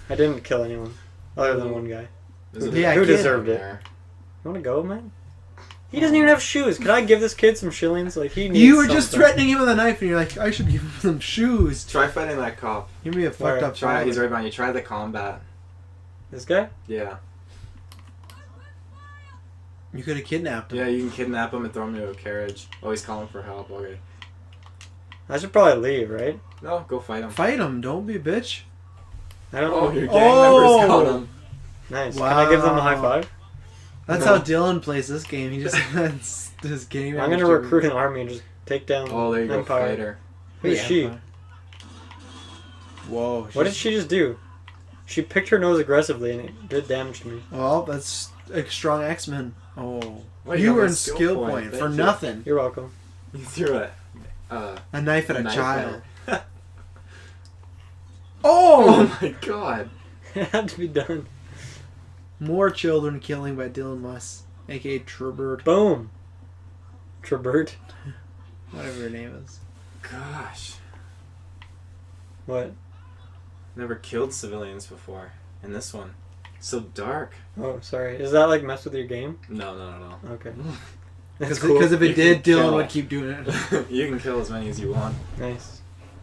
Speaker 2: I didn't kill anyone other than one guy.
Speaker 3: There's a
Speaker 1: Yeah,
Speaker 2: Who
Speaker 1: kid.
Speaker 2: deserved it?
Speaker 3: there.
Speaker 2: You want to go, man? He doesn't even have shoes. Could I give this kid some shillings? Like he needs
Speaker 1: You were just
Speaker 2: something.
Speaker 1: threatening him with a knife and you're like, I should give him some shoes.
Speaker 3: Try fighting that cop.
Speaker 1: Give me a fucked up
Speaker 3: Try. He's
Speaker 1: father.
Speaker 3: right behind you. Try the combat.
Speaker 2: This guy?
Speaker 3: Yeah.
Speaker 1: You could have kidnapped him.
Speaker 3: Yeah, you can kidnap him and throw him into a carriage. Oh, he's calling for help. Okay.
Speaker 2: I should probably leave, right?
Speaker 3: No, go fight him.
Speaker 1: Fight him, don't be a bitch.
Speaker 2: I don't.
Speaker 3: Oh, your gang
Speaker 1: Oh!
Speaker 3: members got him.
Speaker 2: Nice. Can I give them a high five?
Speaker 1: That's
Speaker 3: No.
Speaker 1: how Dylan plays this game. He just that's his game.
Speaker 2: I'm gonna recruit an army and just take down
Speaker 3: Oh, there you go,
Speaker 2: Empire.
Speaker 3: fighter.
Speaker 2: Who is she?
Speaker 1: Whoa.
Speaker 2: What did she just do? She picked her nose aggressively and it did damage to me.
Speaker 1: Well, that's a strong X-Men. Oh.
Speaker 3: Wait,
Speaker 1: You
Speaker 3: got
Speaker 1: were
Speaker 3: a
Speaker 1: in skill point for
Speaker 3: Thank you.
Speaker 1: nothing.
Speaker 2: You're welcome.
Speaker 3: You threw
Speaker 1: A knife at a
Speaker 3: knife
Speaker 1: child.
Speaker 3: at her.
Speaker 1: Oh!
Speaker 3: Oh my god.
Speaker 2: It had to be done.
Speaker 1: More children killing by Dylan Muss, aka Trubert,
Speaker 2: Boom. Trebert.
Speaker 1: whatever her name is.
Speaker 3: Gosh.
Speaker 2: What?
Speaker 3: Never killed civilians before. In this one. So dark.
Speaker 2: Oh, sorry. Is that like mess with your game?
Speaker 3: No, no, no,
Speaker 2: Okay.
Speaker 3: no.
Speaker 2: That's
Speaker 1: Because
Speaker 2: cool.
Speaker 1: if it
Speaker 3: You
Speaker 1: did,
Speaker 3: can
Speaker 1: Dylan
Speaker 3: kill.
Speaker 1: would keep doing it.
Speaker 3: You can kill as many as you want.
Speaker 2: Nice.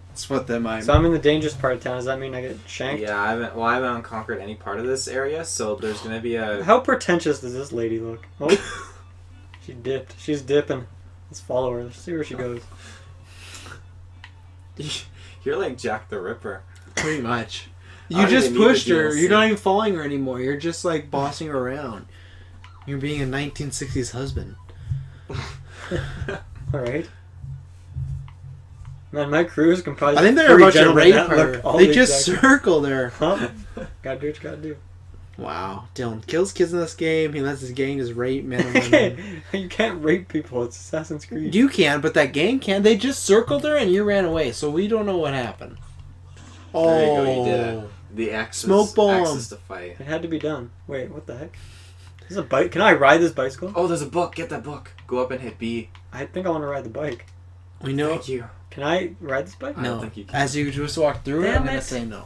Speaker 1: That's what them I.
Speaker 2: So I'm in the dangerous part of town. Does that mean I get shanked?
Speaker 3: Yeah, I haven't conquered any part of this area, so there's gonna be a...
Speaker 2: How pretentious does this lady look? Oh, she dipped. She's dipping. Let's follow her. Let's see where she goes.
Speaker 3: You're like Jack the Ripper.
Speaker 1: Pretty much.
Speaker 3: I
Speaker 1: You
Speaker 3: don't
Speaker 1: just
Speaker 3: even need the
Speaker 1: pushed her.
Speaker 3: DLC.
Speaker 1: You're not even following her anymore. You're just like bossing her around. You're being a 1960s husband.
Speaker 2: Alright. Man, my crews can probably.
Speaker 1: I think they're about to rape her.
Speaker 2: All
Speaker 1: They
Speaker 2: the
Speaker 1: just
Speaker 2: exact-
Speaker 1: circled her.
Speaker 2: Huh? Gotta do what you gotta do.
Speaker 1: Wow. Dylan kills kids in this game. He lets his gang just rape men and women.
Speaker 2: You can't rape people. It's Assassin's Creed.
Speaker 1: You can, but that gang can. They just circled her and you ran away, so we don't know what happened. Oh.
Speaker 3: There you go, you did it. The X
Speaker 1: Smoke bomb.
Speaker 3: is to fight.
Speaker 2: It had to be done. Wait, what the heck? There's a bike. Can I ride this bicycle?
Speaker 3: Oh, there's a book. Get that book. Go up and hit B.
Speaker 2: I think I want to ride the bike.
Speaker 1: We know.
Speaker 3: Thank you.
Speaker 2: Can I ride this bike?
Speaker 3: I don't
Speaker 1: No.
Speaker 3: think you can.
Speaker 1: As you just walk through it,
Speaker 2: Damn
Speaker 1: I'm going
Speaker 2: it.
Speaker 1: to say no.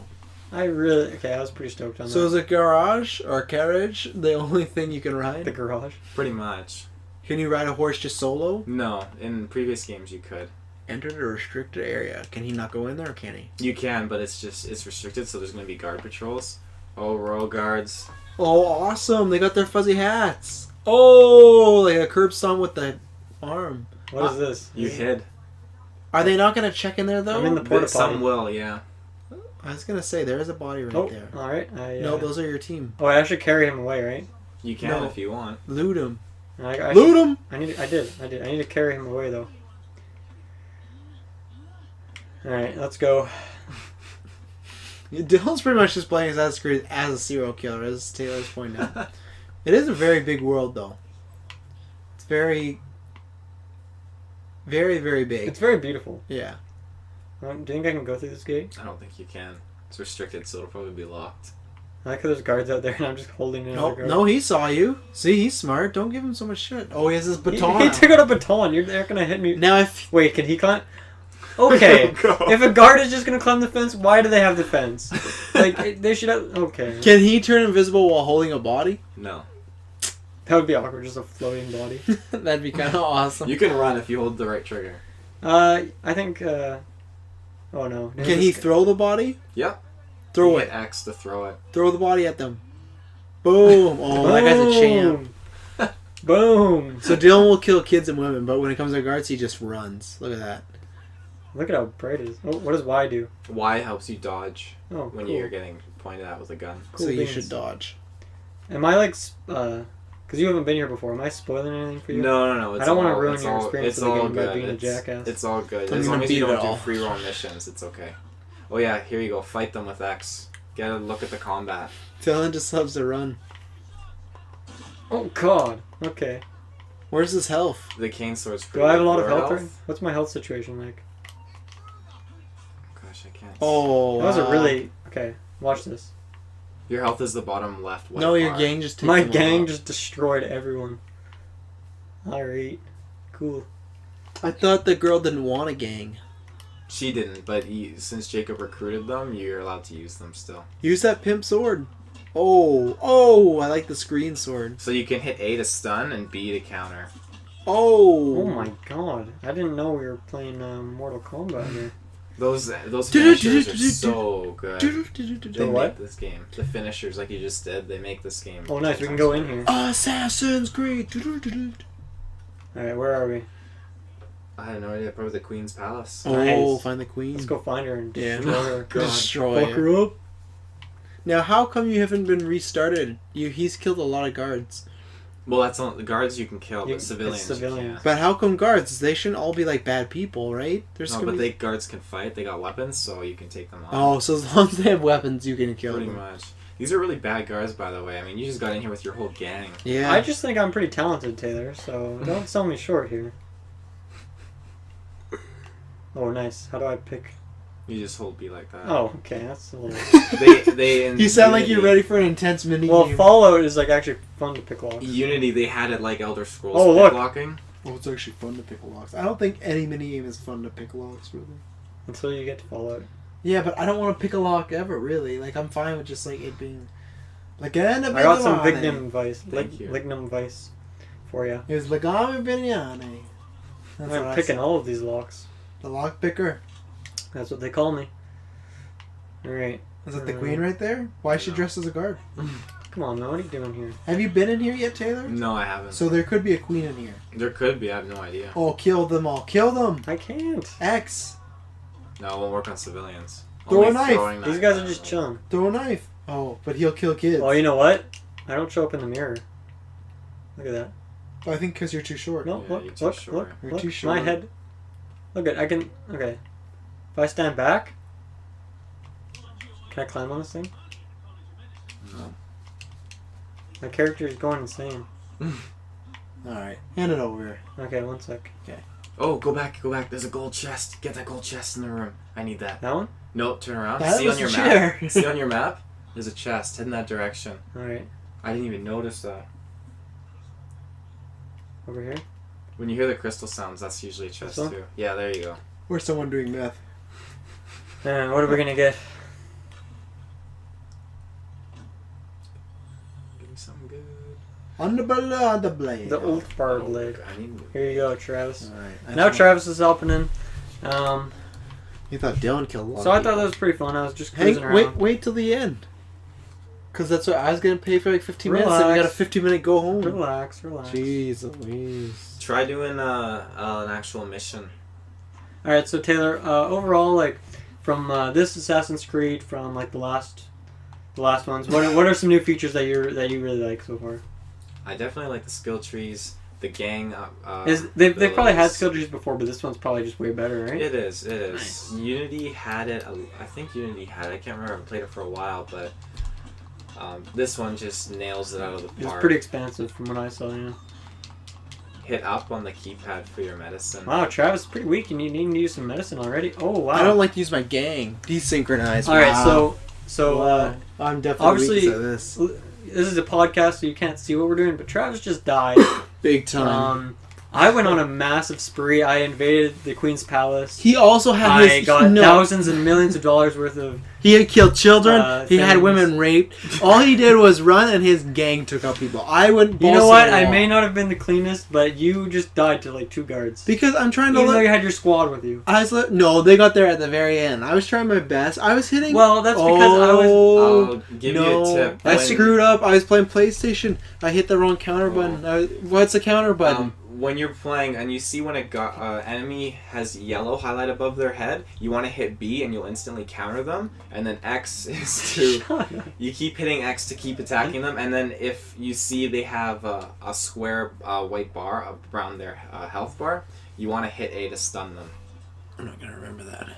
Speaker 2: I really. Okay, I was pretty stoked on
Speaker 1: So
Speaker 2: that.
Speaker 1: is a garage or carriage the only thing you can ride?
Speaker 2: The garage.
Speaker 3: Pretty much.
Speaker 1: Can you ride a horse just solo?
Speaker 3: No, in previous games you could.
Speaker 1: Enter the restricted area. Can he not go in there or can he?
Speaker 3: You can, but it's restricted, so there's going to be guard patrols. Oh, royal guards.
Speaker 1: Oh, awesome. They got their fuzzy hats. Oh, like a curb stomp with the arm.
Speaker 2: What is this?
Speaker 3: You hid.
Speaker 1: Are they not going to check in there, though?
Speaker 2: I'm in the porta
Speaker 3: Some
Speaker 2: potty.
Speaker 3: will, yeah.
Speaker 1: I was going to say, there is a body right
Speaker 2: Oh,
Speaker 1: there.
Speaker 2: alright.
Speaker 1: No, those are your team.
Speaker 2: Oh, I should carry him away, right?
Speaker 3: You can
Speaker 1: No.
Speaker 3: if you want.
Speaker 1: Loot him.
Speaker 2: I
Speaker 1: Loot him!
Speaker 2: I did. I need to carry him away, though. Alright, let's go.
Speaker 1: Dylan's pretty much just playing Assassin's Creed as a serial killer, as Taylor's pointed out. It is a very big world, though. It's very, very, very big.
Speaker 2: It's very beautiful.
Speaker 1: Yeah.
Speaker 2: Do you think I can go through this gate?
Speaker 3: I don't think you can. It's restricted, so it'll probably be locked.
Speaker 2: I like how there's guards out there and I'm just holding another guard.
Speaker 1: No, he saw you. See, he's smart. Don't give him so much shit. Oh, he has his baton.
Speaker 2: He took out a baton. You're not gonna hit me.
Speaker 1: Now, if
Speaker 2: Wait, can he climb? Okay.
Speaker 3: Go.
Speaker 2: If a guard is just gonna climb the fence, why do they have the fence? Like, they should have. Okay.
Speaker 1: can he turn invisible while holding a body?
Speaker 3: No.
Speaker 2: That would be awkward, just a floating body.
Speaker 1: That'd be kind of awesome.
Speaker 3: You can run if you hold the right trigger.
Speaker 2: I think, oh no.
Speaker 1: Can he throw the body?
Speaker 3: Yep.
Speaker 1: Throw
Speaker 3: You
Speaker 1: it.
Speaker 3: hit X to throw it.
Speaker 1: Throw the body at them. Boom. Oh, that guy's a champ.
Speaker 2: Boom!
Speaker 1: So Dylan will kill kids and women, but when it comes to guards, he just runs. Look at that.
Speaker 2: Look at how bright it is. Oh, what does Y do?
Speaker 3: Y helps you dodge
Speaker 2: Oh,
Speaker 3: when
Speaker 2: cool.
Speaker 3: you're getting pointed at with a gun.
Speaker 2: Cool
Speaker 1: so you
Speaker 2: beans.
Speaker 1: should dodge.
Speaker 2: Am I like, because you haven't been here before, am I spoiling anything for you?
Speaker 3: No. It's
Speaker 2: I don't want to
Speaker 3: all-
Speaker 2: ruin
Speaker 3: it's
Speaker 2: your
Speaker 3: all-
Speaker 2: experience
Speaker 3: it's
Speaker 2: of the
Speaker 3: all
Speaker 2: game by
Speaker 3: good.
Speaker 2: being a
Speaker 3: It's-
Speaker 2: jackass.
Speaker 3: It's all good.
Speaker 1: I'm
Speaker 3: As
Speaker 1: gonna
Speaker 3: long as you
Speaker 1: beat it
Speaker 3: don't do
Speaker 1: all.
Speaker 3: free roam missions, it's okay. Oh yeah, here you go. Fight them with X. Get a look at the combat.
Speaker 1: Dylan just loves to run.
Speaker 2: Oh god. Okay.
Speaker 1: Where's his health?
Speaker 3: The cane sword's
Speaker 2: Do
Speaker 3: pretty
Speaker 2: I have a
Speaker 3: good.
Speaker 2: lot of
Speaker 3: Your
Speaker 2: health? Or, what's my health situation like?
Speaker 3: Gosh, I can't.
Speaker 1: Oh,
Speaker 2: That was a
Speaker 1: wow.
Speaker 2: really okay. Watch this.
Speaker 3: Your health is the bottom left. White
Speaker 1: No, your
Speaker 3: bar.
Speaker 1: gang just takes
Speaker 2: My
Speaker 1: him
Speaker 2: gang
Speaker 1: off.
Speaker 2: just destroyed everyone. Alright. Cool.
Speaker 1: I thought the girl didn't want a gang.
Speaker 3: She didn't, but since Jacob recruited them, you're allowed to use them still.
Speaker 1: Use that pimp sword. Oh, I like the screen sword.
Speaker 3: So you can hit A to stun and B to counter.
Speaker 1: Oh.
Speaker 2: Oh my god. I didn't know we were playing Mortal Kombat here.
Speaker 3: Those finishers are so good. They
Speaker 2: The what?
Speaker 3: make this game. The finishers, like you just did, they make this game.
Speaker 2: Oh nice, we can go in here.
Speaker 1: Assassin's Creed.
Speaker 2: Alright, where are we?
Speaker 3: I have no idea. Probably the Queen's Palace.
Speaker 1: Oh,
Speaker 2: Nice.
Speaker 1: find the queen.
Speaker 2: Let's go find her and
Speaker 1: Yeah.
Speaker 2: destroy her.
Speaker 3: God.
Speaker 1: Destroy
Speaker 2: Fuck
Speaker 1: her.
Speaker 2: her up.
Speaker 1: Now, how come you haven't been restarted? He's killed a lot of guards.
Speaker 3: Well, that's not the guards you can kill, but
Speaker 2: It's
Speaker 3: civilians. You
Speaker 2: civilians.
Speaker 3: can't.
Speaker 1: But how come guards? They shouldn't all be like bad people, right? There's
Speaker 3: No,
Speaker 1: gonna
Speaker 3: but
Speaker 1: be...
Speaker 3: they guards can fight. They got weapons, so you can take them on.
Speaker 1: Oh, so as long as they have weapons, you can kill
Speaker 3: pretty
Speaker 1: them.
Speaker 3: much. These are really bad guards, by the way. I mean, you just got in here with your whole gang.
Speaker 1: Yeah.
Speaker 2: I just think I'm pretty talented, Taylor, so don't sell me short here. Oh, nice. How do I pick?
Speaker 3: You just hold B like that.
Speaker 2: Oh, okay, that's a little...
Speaker 3: They in
Speaker 1: You sound like you're
Speaker 3: Unity-
Speaker 1: ready for an intense mini
Speaker 2: Well,
Speaker 1: game.
Speaker 2: Fallout is like actually fun to pick locks.
Speaker 3: Unity, they had it like Elder Scrolls
Speaker 2: Oh, look.
Speaker 3: locking.
Speaker 1: Oh, it's actually fun to pick locks. I don't think any mini game is fun to pick locks, really.
Speaker 2: Until you get to Fallout.
Speaker 1: Yeah, but I don't want to pick a lock ever, really. Like, I'm fine with just, like, it being... Legame
Speaker 2: I got some
Speaker 1: Bignami.
Speaker 2: Lignum Vice.
Speaker 3: Thank you.
Speaker 2: Lignum Vice for you.
Speaker 1: It was Legame Bignami. That's what
Speaker 2: I'm
Speaker 1: I
Speaker 2: picking
Speaker 1: said.
Speaker 2: all of these locks.
Speaker 1: The lock picker.
Speaker 2: That's what they call me. Alright.
Speaker 1: Is that the queen right there? Why is she
Speaker 3: No.
Speaker 1: dressed as a guard?
Speaker 2: Come on, man. What are you doing here?
Speaker 1: Have you been in here yet, Taylor?
Speaker 3: No, I haven't.
Speaker 1: So there could be a queen in here.
Speaker 3: There could be. I have no idea.
Speaker 1: Oh, kill them all. Kill them.
Speaker 2: I can't.
Speaker 1: X.
Speaker 3: No, it won't work on civilians.
Speaker 1: Throw a
Speaker 3: Only
Speaker 1: knife.
Speaker 3: throwing
Speaker 2: These
Speaker 3: knife
Speaker 2: guys
Speaker 3: at
Speaker 2: are just
Speaker 3: them.
Speaker 2: chilling.
Speaker 1: Throw a knife. Oh, but he'll kill kids.
Speaker 2: Oh, you know what? I don't show up in the mirror. Look at that.
Speaker 1: Oh, I think because you're too short.
Speaker 2: No,
Speaker 3: Yeah,
Speaker 2: look,
Speaker 3: you're too
Speaker 2: look,
Speaker 3: short.
Speaker 2: look,
Speaker 1: You're
Speaker 2: look.
Speaker 1: too short.
Speaker 2: My head. Look at I can. Okay. If I stand back, can I climb on this thing?
Speaker 3: No.
Speaker 2: My character is going insane.
Speaker 1: Alright, hand it over.
Speaker 2: Okay, one sec.
Speaker 3: Oh, go back, go back. There's a gold chest. Get that gold chest in the room. I need that.
Speaker 2: That one?
Speaker 3: No, turn around.
Speaker 1: That
Speaker 3: See
Speaker 1: was
Speaker 3: on your
Speaker 1: the
Speaker 3: map.
Speaker 1: chair.
Speaker 3: See on your map? There's a chest. Head in that direction.
Speaker 2: Alright.
Speaker 3: I didn't even notice that.
Speaker 2: Over here?
Speaker 3: When you hear the crystal sounds, that's usually a chest
Speaker 2: This one?
Speaker 3: too. Yeah, there you go.
Speaker 1: Or someone doing meth.
Speaker 2: And what are we gonna get?
Speaker 3: Give me something good.
Speaker 1: On the blade.
Speaker 2: The old bar blade.
Speaker 3: I need.
Speaker 2: Here you go, Travis.
Speaker 1: Alright.
Speaker 2: Now Travis is helping in.
Speaker 1: You thought Dylan killed a lot
Speaker 2: So I
Speaker 1: of
Speaker 2: thought that
Speaker 1: people.
Speaker 2: was pretty fun. I was just cruising
Speaker 1: Hang,
Speaker 2: around.
Speaker 1: wait till the end. Because that's what I was going to pay for like 15 minutes and we got a
Speaker 2: Relax.
Speaker 1: 15-minute go home.
Speaker 2: Relax, relax.
Speaker 1: Jeez Louise.
Speaker 3: Try doing an actual mission.
Speaker 2: Alright, so Taylor, overall, like, from this Assassin's Creed, from like the last ones, what are some new features that you really like so far?
Speaker 3: I definitely like the skill trees, the gang.
Speaker 2: They've probably had
Speaker 3: abilities.
Speaker 2: skill trees before, but this one's probably just way better, right?
Speaker 3: It is. It is.
Speaker 2: Nice.
Speaker 3: Unity had it. I think Unity had it. I can't remember. I haven't played it for a while, but this one just nails it out of the
Speaker 2: It's
Speaker 3: park.
Speaker 2: pretty expansive from what I saw, yeah.
Speaker 3: Hit up on the keypad for your medicine.
Speaker 2: Wow, Travis is pretty weak and you need to use some medicine already. Oh, wow.
Speaker 1: I don't like to use my gang. Desynchronized.
Speaker 2: Alright,
Speaker 1: Wow.
Speaker 2: so
Speaker 1: Wow. I'm definitely
Speaker 2: obviously-
Speaker 1: weak at this.
Speaker 2: this is a podcast, so you can't see what we're doing, but Travis just died.
Speaker 1: Big time.
Speaker 2: I went on a massive spree. I invaded the Queen's Palace.
Speaker 1: He also had
Speaker 2: I
Speaker 1: his...
Speaker 2: got
Speaker 1: no.
Speaker 2: thousands and millions of dollars worth of...
Speaker 1: He had killed children. He had
Speaker 2: things.
Speaker 1: women raped. All he did was run, and his gang took out people. I went.
Speaker 2: You know
Speaker 1: balls
Speaker 2: what?
Speaker 1: to the
Speaker 2: I
Speaker 1: wall.
Speaker 2: may not have been the cleanest, but you just died to like 2 guards.
Speaker 1: Because I'm trying to.
Speaker 2: Even though you had your squad with you.
Speaker 1: No, they got there at the very end. I was trying my best. I was hitting.
Speaker 2: Well, that's because I was...
Speaker 3: I'll give you a tip.
Speaker 1: I
Speaker 3: When-
Speaker 1: screwed up. I was playing PlayStation. I hit the wrong counter button. What's the counter button?
Speaker 3: When you're playing and you see when a enemy has yellow highlight above their head, you want to hit B and you'll instantly counter them. And then X is to... You keep hitting X to keep attacking them. And then if you see they have a square white bar around their health bar, you want to hit A to stun them.
Speaker 1: I'm not going to remember that.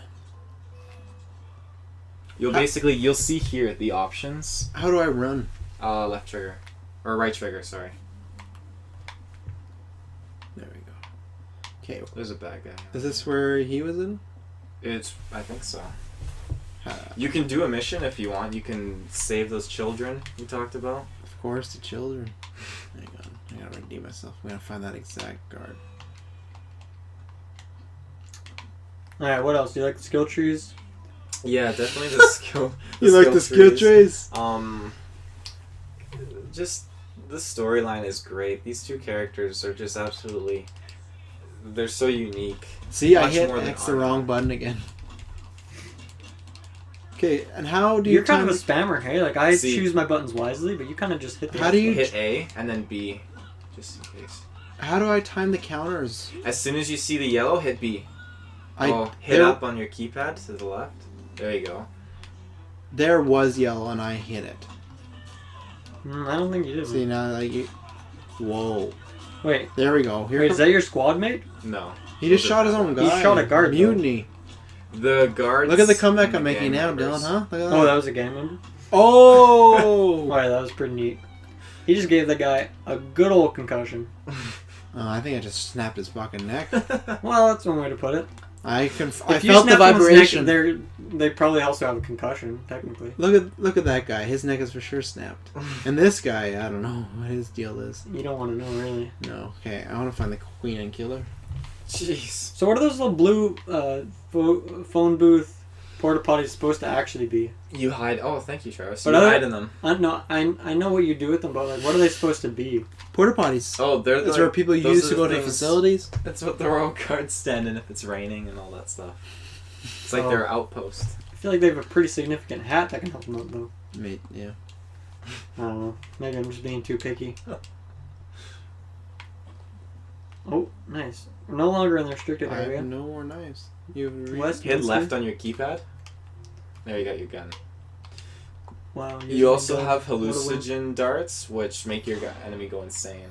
Speaker 3: You'll see here the options.
Speaker 1: How do I run?
Speaker 3: Left trigger. Or right trigger, sorry.
Speaker 1: There we go. Okay.
Speaker 3: There's a bad guy.
Speaker 1: Is this where he was in?
Speaker 3: I think so. You can do a mission if you want. You can save those children you talked about.
Speaker 1: Of course, the children. Hang on. I gotta redeem myself. I'm gonna find that exact guard.
Speaker 2: Alright, what else? Do you like the skill trees?
Speaker 3: Yeah, definitely the skill.
Speaker 1: You like the skill trees?
Speaker 3: Just the storyline is great. These 2 characters are just absolutely. They're so unique.
Speaker 1: See, I
Speaker 3: Much
Speaker 1: hit
Speaker 3: more than
Speaker 1: X the
Speaker 3: Arnold.
Speaker 1: wrong button again. Okay, and how do you
Speaker 2: You're kind of a
Speaker 1: time
Speaker 2: spammer, hey? Like, I
Speaker 3: See-
Speaker 2: choose my buttons wisely, but you kind of just hit the...
Speaker 1: How do you-
Speaker 3: Hit A and then B, just in case.
Speaker 1: how do I time the counters?
Speaker 3: As soon as you see the yellow, hit B. Hit
Speaker 1: there-
Speaker 3: up on your keypad to the left. There you go.
Speaker 1: There was yellow and I hit it.
Speaker 2: I don't think you did.
Speaker 1: See now, like you. Whoa!
Speaker 2: Wait,
Speaker 1: There we go. Here
Speaker 2: is
Speaker 1: comes-
Speaker 2: that your squad mate?
Speaker 3: No.
Speaker 1: he just shot his own
Speaker 2: He
Speaker 1: guy.
Speaker 2: shot a guard, though.
Speaker 1: Mutiny.
Speaker 3: The guards.
Speaker 1: Look at the comeback
Speaker 3: and
Speaker 1: I'm
Speaker 3: the
Speaker 1: making
Speaker 3: gang
Speaker 1: now,
Speaker 3: members.
Speaker 1: Dylan. Huh? Look at that.
Speaker 2: Oh, that was a gang member?
Speaker 1: Oh!
Speaker 2: Alright, that was pretty neat. He just gave that guy a good old concussion.
Speaker 1: I think I just snapped his fucking neck.
Speaker 2: Well, that's one way to put it.
Speaker 1: I
Speaker 2: If you
Speaker 1: felt the
Speaker 2: snap someone's
Speaker 1: vibration.
Speaker 2: Neck, they probably also have a concussion, technically.
Speaker 1: Look at that guy. His neck is for sure snapped. And this guy, I don't know what his deal is.
Speaker 2: You don't want to know, really.
Speaker 1: No. Okay, I want to find the queen and kill her.
Speaker 3: Jeez.
Speaker 2: So what are those little blue phone booth porta potties supposed to actually be?
Speaker 3: You hide. Oh, thank you, Travis.
Speaker 2: But
Speaker 3: You
Speaker 2: other-
Speaker 3: hide in them.
Speaker 2: I know what you do with them, but like, what are they supposed to be?
Speaker 1: Porta potties.
Speaker 3: Oh, they're
Speaker 1: That's where people
Speaker 3: those
Speaker 1: use
Speaker 3: are
Speaker 1: to
Speaker 3: the
Speaker 1: go to
Speaker 3: things-
Speaker 1: facilities.
Speaker 3: That's what the royal guards stand in if it's raining and all that stuff. It's like
Speaker 2: Oh.
Speaker 3: their outpost.
Speaker 2: I feel like they have a pretty significant hat that can help them out, though.
Speaker 1: Mate, yeah.
Speaker 2: I don't know. Maybe I'm just being too picky. Oh, nice. We're no longer in the restricted
Speaker 1: I
Speaker 2: area.
Speaker 1: have no more knives. You
Speaker 2: West
Speaker 3: Hit
Speaker 2: Minster.
Speaker 3: left on your keypad. There you got your gun.
Speaker 2: Wow.
Speaker 3: You also
Speaker 2: using
Speaker 3: have
Speaker 2: the- what a win.
Speaker 3: hallucinogen darts, which make your enemy go insane.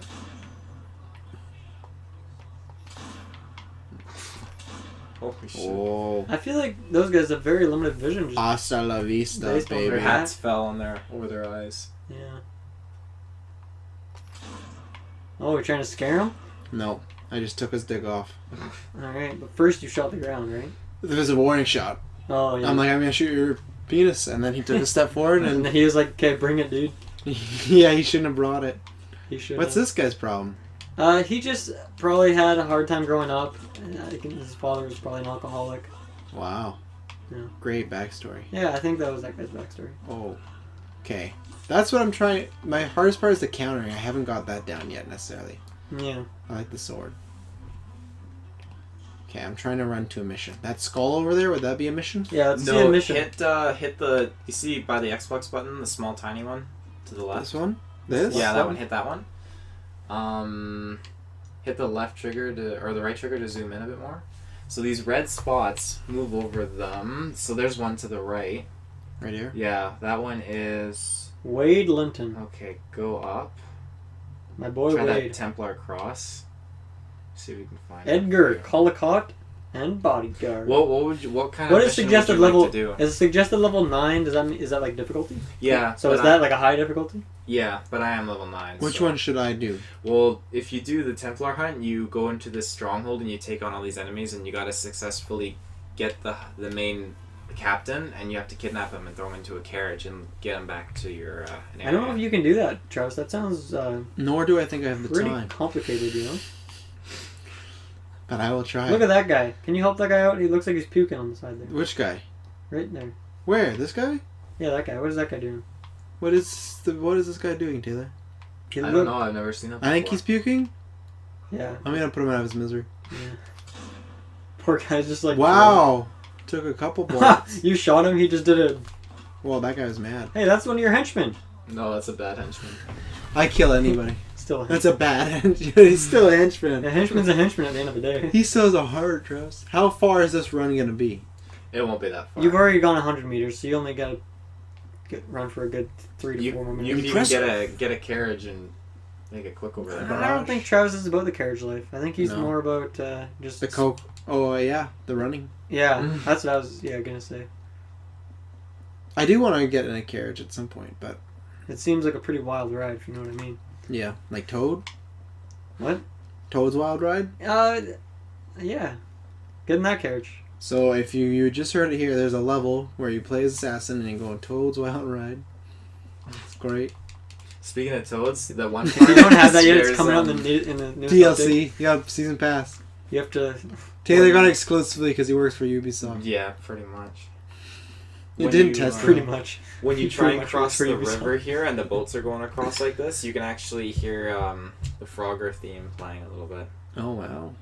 Speaker 3: Holy shit.
Speaker 1: Oh.
Speaker 2: I feel like those guys have very limited vision. Just,
Speaker 1: Hasta la vista,
Speaker 2: Baseball
Speaker 3: Their
Speaker 1: baby.
Speaker 2: hat.
Speaker 3: hats fell on over their eyes.
Speaker 2: yeah. Oh, you're trying to scare him?
Speaker 1: No, I just took his dick off.
Speaker 2: Alright, but first you shot the ground, right?
Speaker 1: There was a warning shot.
Speaker 2: Oh, yeah.
Speaker 1: I'm like, I'm gonna shoot your penis, and then he took a step forward,
Speaker 2: and
Speaker 1: and
Speaker 2: then he was like, okay, bring it, dude.
Speaker 1: yeah, he shouldn't have brought it.
Speaker 2: He should
Speaker 1: What's this guy's problem?
Speaker 2: He just probably had a hard time growing up. I think his father was probably an alcoholic.
Speaker 1: Wow.
Speaker 2: Yeah.
Speaker 1: Great backstory.
Speaker 2: Yeah, I think that was that guy's backstory.
Speaker 1: Oh. Okay. That's what I'm trying. My hardest part is the countering. I haven't got that down yet necessarily.
Speaker 2: Yeah.
Speaker 1: I like the sword. Okay, I'm trying to run to a mission. That skull over there, would that be a mission?
Speaker 2: Yeah, let's see a
Speaker 3: No,
Speaker 2: mission.
Speaker 3: hit the. You see by the Xbox button, the small tiny one to the left.
Speaker 1: This one? This?
Speaker 3: Yeah, that
Speaker 2: button?
Speaker 3: one. Hit that one. Hit the left trigger or the right trigger to zoom in a bit more. So these red spots, move over them. So there's one to the right.
Speaker 1: Right here?
Speaker 3: Yeah, that one is.
Speaker 2: Wade Linton.
Speaker 3: Okay, go up.
Speaker 2: My boy
Speaker 3: Try that
Speaker 2: Wade.
Speaker 3: Templar cross. See if we can find
Speaker 2: Edgar,
Speaker 3: it.
Speaker 2: Collicott, and Bodyguard.
Speaker 3: What kind
Speaker 2: What
Speaker 3: of
Speaker 2: is
Speaker 3: mission
Speaker 2: suggested
Speaker 3: would you
Speaker 2: level?
Speaker 3: like to do?
Speaker 2: Is suggested level 9? Is that like difficulty?
Speaker 3: Yeah.
Speaker 2: So
Speaker 3: but
Speaker 2: is that like a high difficulty?
Speaker 3: Yeah, but I am level 9.
Speaker 1: Which
Speaker 3: so-
Speaker 1: one should I do?
Speaker 3: Well, if you do the Templar hunt, you go into this stronghold and you take on all these enemies, and you gotta successfully get the main captain, and you have to kidnap him and throw him into a carriage and get him back to your an area.
Speaker 2: I don't know if you can do that, Travis. That sounds
Speaker 1: Nor do I think I have the
Speaker 2: pretty
Speaker 1: time.
Speaker 2: complicated, you know?
Speaker 1: But I will try.
Speaker 2: Look at that guy. Can you help that guy out? He looks like he's puking on the side there.
Speaker 1: Which guy?
Speaker 2: Right there.
Speaker 1: Where? This guy?
Speaker 2: Yeah, that guy. What is that guy doing?
Speaker 1: What is this guy doing, Taylor?
Speaker 2: He
Speaker 3: I
Speaker 2: look-
Speaker 3: don't know. I've never seen him.
Speaker 1: I think he's puking.
Speaker 2: Yeah.
Speaker 1: I'm gonna put him out of his misery.
Speaker 2: Yeah. Poor guy's just like...
Speaker 1: Wow! Took a couple bullets.
Speaker 2: You shot him, he just did it.
Speaker 1: Well, that guy was mad.
Speaker 2: Hey, that's one of your henchmen.
Speaker 3: No, that's a bad henchman.
Speaker 1: I kill anybody.
Speaker 2: Still a
Speaker 1: That's
Speaker 2: henchman.
Speaker 1: a bad henchman. He's still a henchman.
Speaker 2: A henchman's a henchman at the end of the day.
Speaker 1: He still has a heart, Travis. How far is this run gonna be?
Speaker 3: It won't be that far.
Speaker 2: You've already gone 100 meters, so you only gotta run for a good 3 to
Speaker 3: You
Speaker 2: 4 more
Speaker 3: can
Speaker 2: minutes.
Speaker 3: even
Speaker 1: Impressive.
Speaker 3: get a carriage and make it quick over there.
Speaker 2: I don't think Travis is about the carriage life. I think he's
Speaker 1: No.
Speaker 2: more about just...
Speaker 1: The coke. Oh yeah, the running.
Speaker 2: Yeah, that's what I was gonna say.
Speaker 1: I do want to get in a carriage at some point, but
Speaker 2: It seems like a pretty wild ride, if you know what I mean.
Speaker 1: yeah, like Toad.
Speaker 2: What?
Speaker 1: Toad's Wild Ride.
Speaker 2: Yeah. Get in that carriage.
Speaker 1: So if you just heard it here, there's a level where you play as assassin and you go on Toad's Wild Ride. It's great.
Speaker 3: Speaking of toads, the one
Speaker 2: If you don't have that yet, it's
Speaker 3: There's,
Speaker 2: coming out in the news update.
Speaker 1: DLC. You got season pass.
Speaker 2: You have to...
Speaker 1: Taylor got it exclusively because he works for Ubisoft.
Speaker 3: Yeah, pretty much.
Speaker 1: You
Speaker 3: When
Speaker 1: didn't test it.
Speaker 2: Pretty much.
Speaker 3: When you
Speaker 2: He
Speaker 3: try
Speaker 2: pretty
Speaker 3: and
Speaker 2: much
Speaker 3: cross
Speaker 2: works for
Speaker 3: the
Speaker 2: Ubisoft.
Speaker 3: river here and the boats are going across like this, you can actually hear the Frogger theme playing a little bit.
Speaker 1: Oh wow.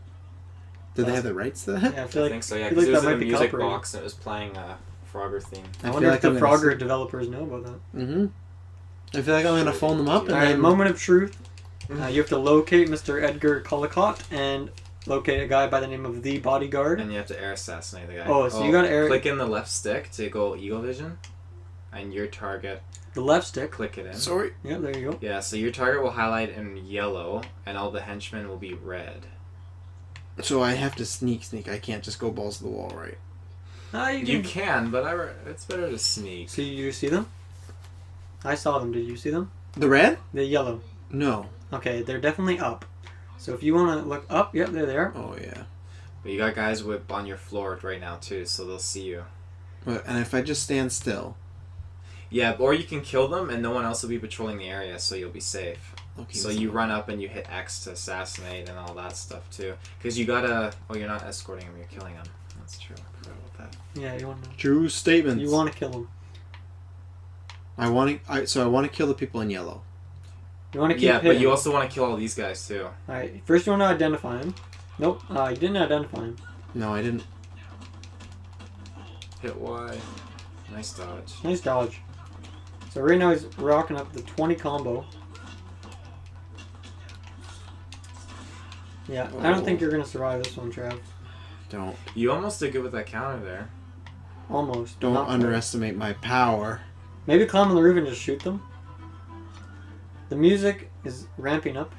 Speaker 1: Did they have the rights to that?
Speaker 2: Yeah, I feel
Speaker 3: I
Speaker 2: like...
Speaker 3: think so, yeah,
Speaker 2: feel
Speaker 3: because
Speaker 2: like
Speaker 3: it was
Speaker 2: that
Speaker 3: in
Speaker 2: might
Speaker 3: a
Speaker 2: be
Speaker 3: music
Speaker 2: copyrighted.
Speaker 3: box and it was playing a Frogger theme.
Speaker 2: I wonder if the
Speaker 1: I'm gonna
Speaker 2: Frogger developers know about that.
Speaker 1: Mm-hmm. I feel like I'm gonna phone them up and
Speaker 2: Alright,
Speaker 1: then
Speaker 2: moment of truth. You have to locate Mr. Edgar Collicott and locate a guy by the name of The Bodyguard.
Speaker 3: And you have to air assassinate the guy.
Speaker 2: Oh, so you gotta air-
Speaker 3: Click in the left stick to go eagle vision, and your target,
Speaker 2: The left stick.
Speaker 3: click it in.
Speaker 1: Sorry.
Speaker 2: Yeah, there you go.
Speaker 3: Yeah, so your target will highlight in yellow, and all the henchmen will be red.
Speaker 1: So I have to sneak. I can't just go balls to the wall, right?
Speaker 3: You can, but it's better to sneak.
Speaker 2: So you see them? I saw them. Did you see them?
Speaker 1: The red?
Speaker 2: The yellow.
Speaker 1: No.
Speaker 2: Okay, they're definitely up. So if you want to look up, yep, there they are.
Speaker 1: Oh yeah.
Speaker 3: But you got guys on your floor right now too, so they'll see you.
Speaker 1: But, and if I just stand still.
Speaker 3: Yeah, or you can kill them, and no one else will be patrolling the area, so you'll be safe.
Speaker 1: Okay,
Speaker 3: So you run up and you hit X to assassinate and all that stuff too. Because you gotta... Oh, you're not escorting them, you're killing them. That's true. I forgot about that.
Speaker 2: Yeah, you want to.
Speaker 1: True statements.
Speaker 2: You want to kill them.
Speaker 1: I want to kill the people in yellow.
Speaker 2: You want to keep
Speaker 3: Yeah,
Speaker 2: hitting.
Speaker 3: but you also want to kill all these guys too.
Speaker 2: All right. First, you want to identify him. Nope. You didn't identify him.
Speaker 1: No, I didn't.
Speaker 3: Hit Y. Nice dodge.
Speaker 2: Nice dodge. So right now he's rocking up the 20 combo. Yeah, I don't think you're going to survive this one, Trav.
Speaker 1: Don't.
Speaker 3: You almost did good with that counter there.
Speaker 2: Almost.
Speaker 1: Don't
Speaker 2: Not
Speaker 1: underestimate my power.
Speaker 2: Maybe climb on the roof and just shoot them. The music is ramping up.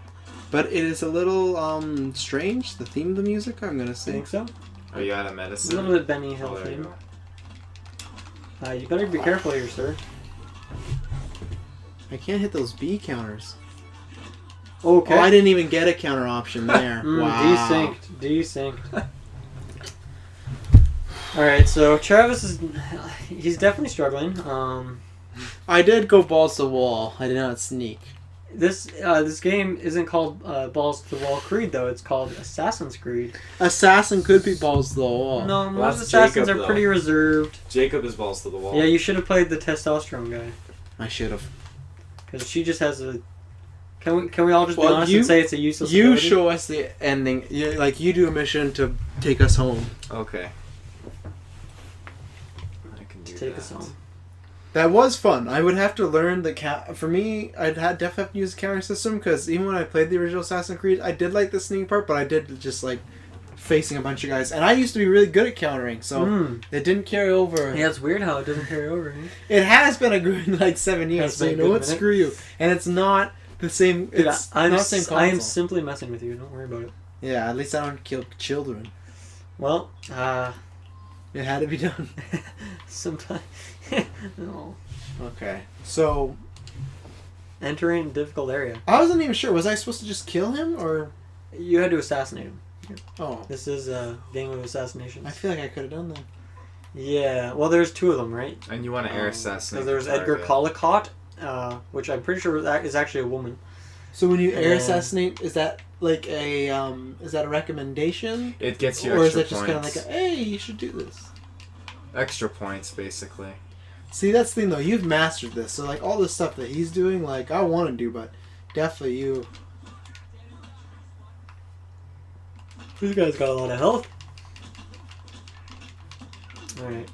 Speaker 1: But it is a little strange, the theme of the music, I'm going to
Speaker 2: I
Speaker 1: say.
Speaker 2: think so.
Speaker 3: Are you out of
Speaker 2: A
Speaker 3: medicine?
Speaker 2: little bit Benny Hill
Speaker 3: Oh, there you
Speaker 2: theme.
Speaker 3: go.
Speaker 2: You better be careful here, sir.
Speaker 1: I can't hit those B counters.
Speaker 2: Okay.
Speaker 1: Oh, I didn't even get a counter option there. Wow.
Speaker 2: Desynced. Alright, so Travis is... He's definitely struggling.
Speaker 1: I did go balls to the wall. I did not sneak.
Speaker 2: This game isn't called Balls to the Wall Creed, though. It's called Assassin's Creed.
Speaker 1: Assassin could be balls to the wall.
Speaker 2: No,
Speaker 3: Well,
Speaker 2: most
Speaker 3: that's
Speaker 2: assassins
Speaker 3: Jacob,
Speaker 2: are pretty reserved.
Speaker 3: Jacob is balls to the wall.
Speaker 2: Yeah, you should have played the testosterone guy.
Speaker 1: I should have.
Speaker 2: Because she just has a... Can we all just be
Speaker 1: Well,
Speaker 2: honest
Speaker 1: you-
Speaker 2: and say it's a useless
Speaker 1: You
Speaker 2: ability?
Speaker 1: show us the ending. You do a mission to take us home.
Speaker 3: Okay. I can do
Speaker 2: Take
Speaker 3: that.
Speaker 2: us home.
Speaker 1: That was fun. I would have to learn the For me, definitely have to use the counter system because even when I played the original Assassin's Creed, I did like the sneaking part, but I did just like facing a bunch of guys. And I used to be really good at countering, so it didn't carry over.
Speaker 2: Yeah, it's weird how it doesn't carry over. Eh?
Speaker 1: It has been a good like 7 years,
Speaker 2: Has
Speaker 1: so
Speaker 2: been
Speaker 1: you
Speaker 2: a
Speaker 1: know
Speaker 2: good
Speaker 1: what?
Speaker 2: minute.
Speaker 1: Screw you. And it's not the same.
Speaker 2: Dude,
Speaker 1: It's
Speaker 2: I'm
Speaker 1: not the same console.
Speaker 2: I am simply messing with you. Don't worry about it.
Speaker 1: Yeah, at least I don't kill children.
Speaker 2: Well,
Speaker 1: It had to be done.
Speaker 2: sometimes... no.
Speaker 1: Okay. So,
Speaker 2: Entering a difficult area.
Speaker 1: I wasn't even sure. Was I supposed to just kill him or...
Speaker 2: You had to assassinate him.
Speaker 1: Oh.
Speaker 2: This is a game of assassinations.
Speaker 1: I feel like I could have done that.
Speaker 2: Yeah, well, there's two of them, right?
Speaker 3: And you want to air assassinate.
Speaker 2: So there's
Speaker 3: the
Speaker 2: Edgar
Speaker 3: target.
Speaker 2: Collicott, which I'm pretty sure is actually a woman.
Speaker 1: So when you air
Speaker 2: And-
Speaker 1: assassinate, is that like a is that a recommendation?
Speaker 3: It gets you
Speaker 1: Or is
Speaker 3: extra
Speaker 1: that just kind of
Speaker 3: points.
Speaker 1: like a, hey, you should do this?
Speaker 3: Extra points, basically.
Speaker 1: See, that's the thing though. You've mastered this, so like all the stuff that he's doing, like I want to do, but definitely you.
Speaker 2: This guy's got a lot of health. Alright.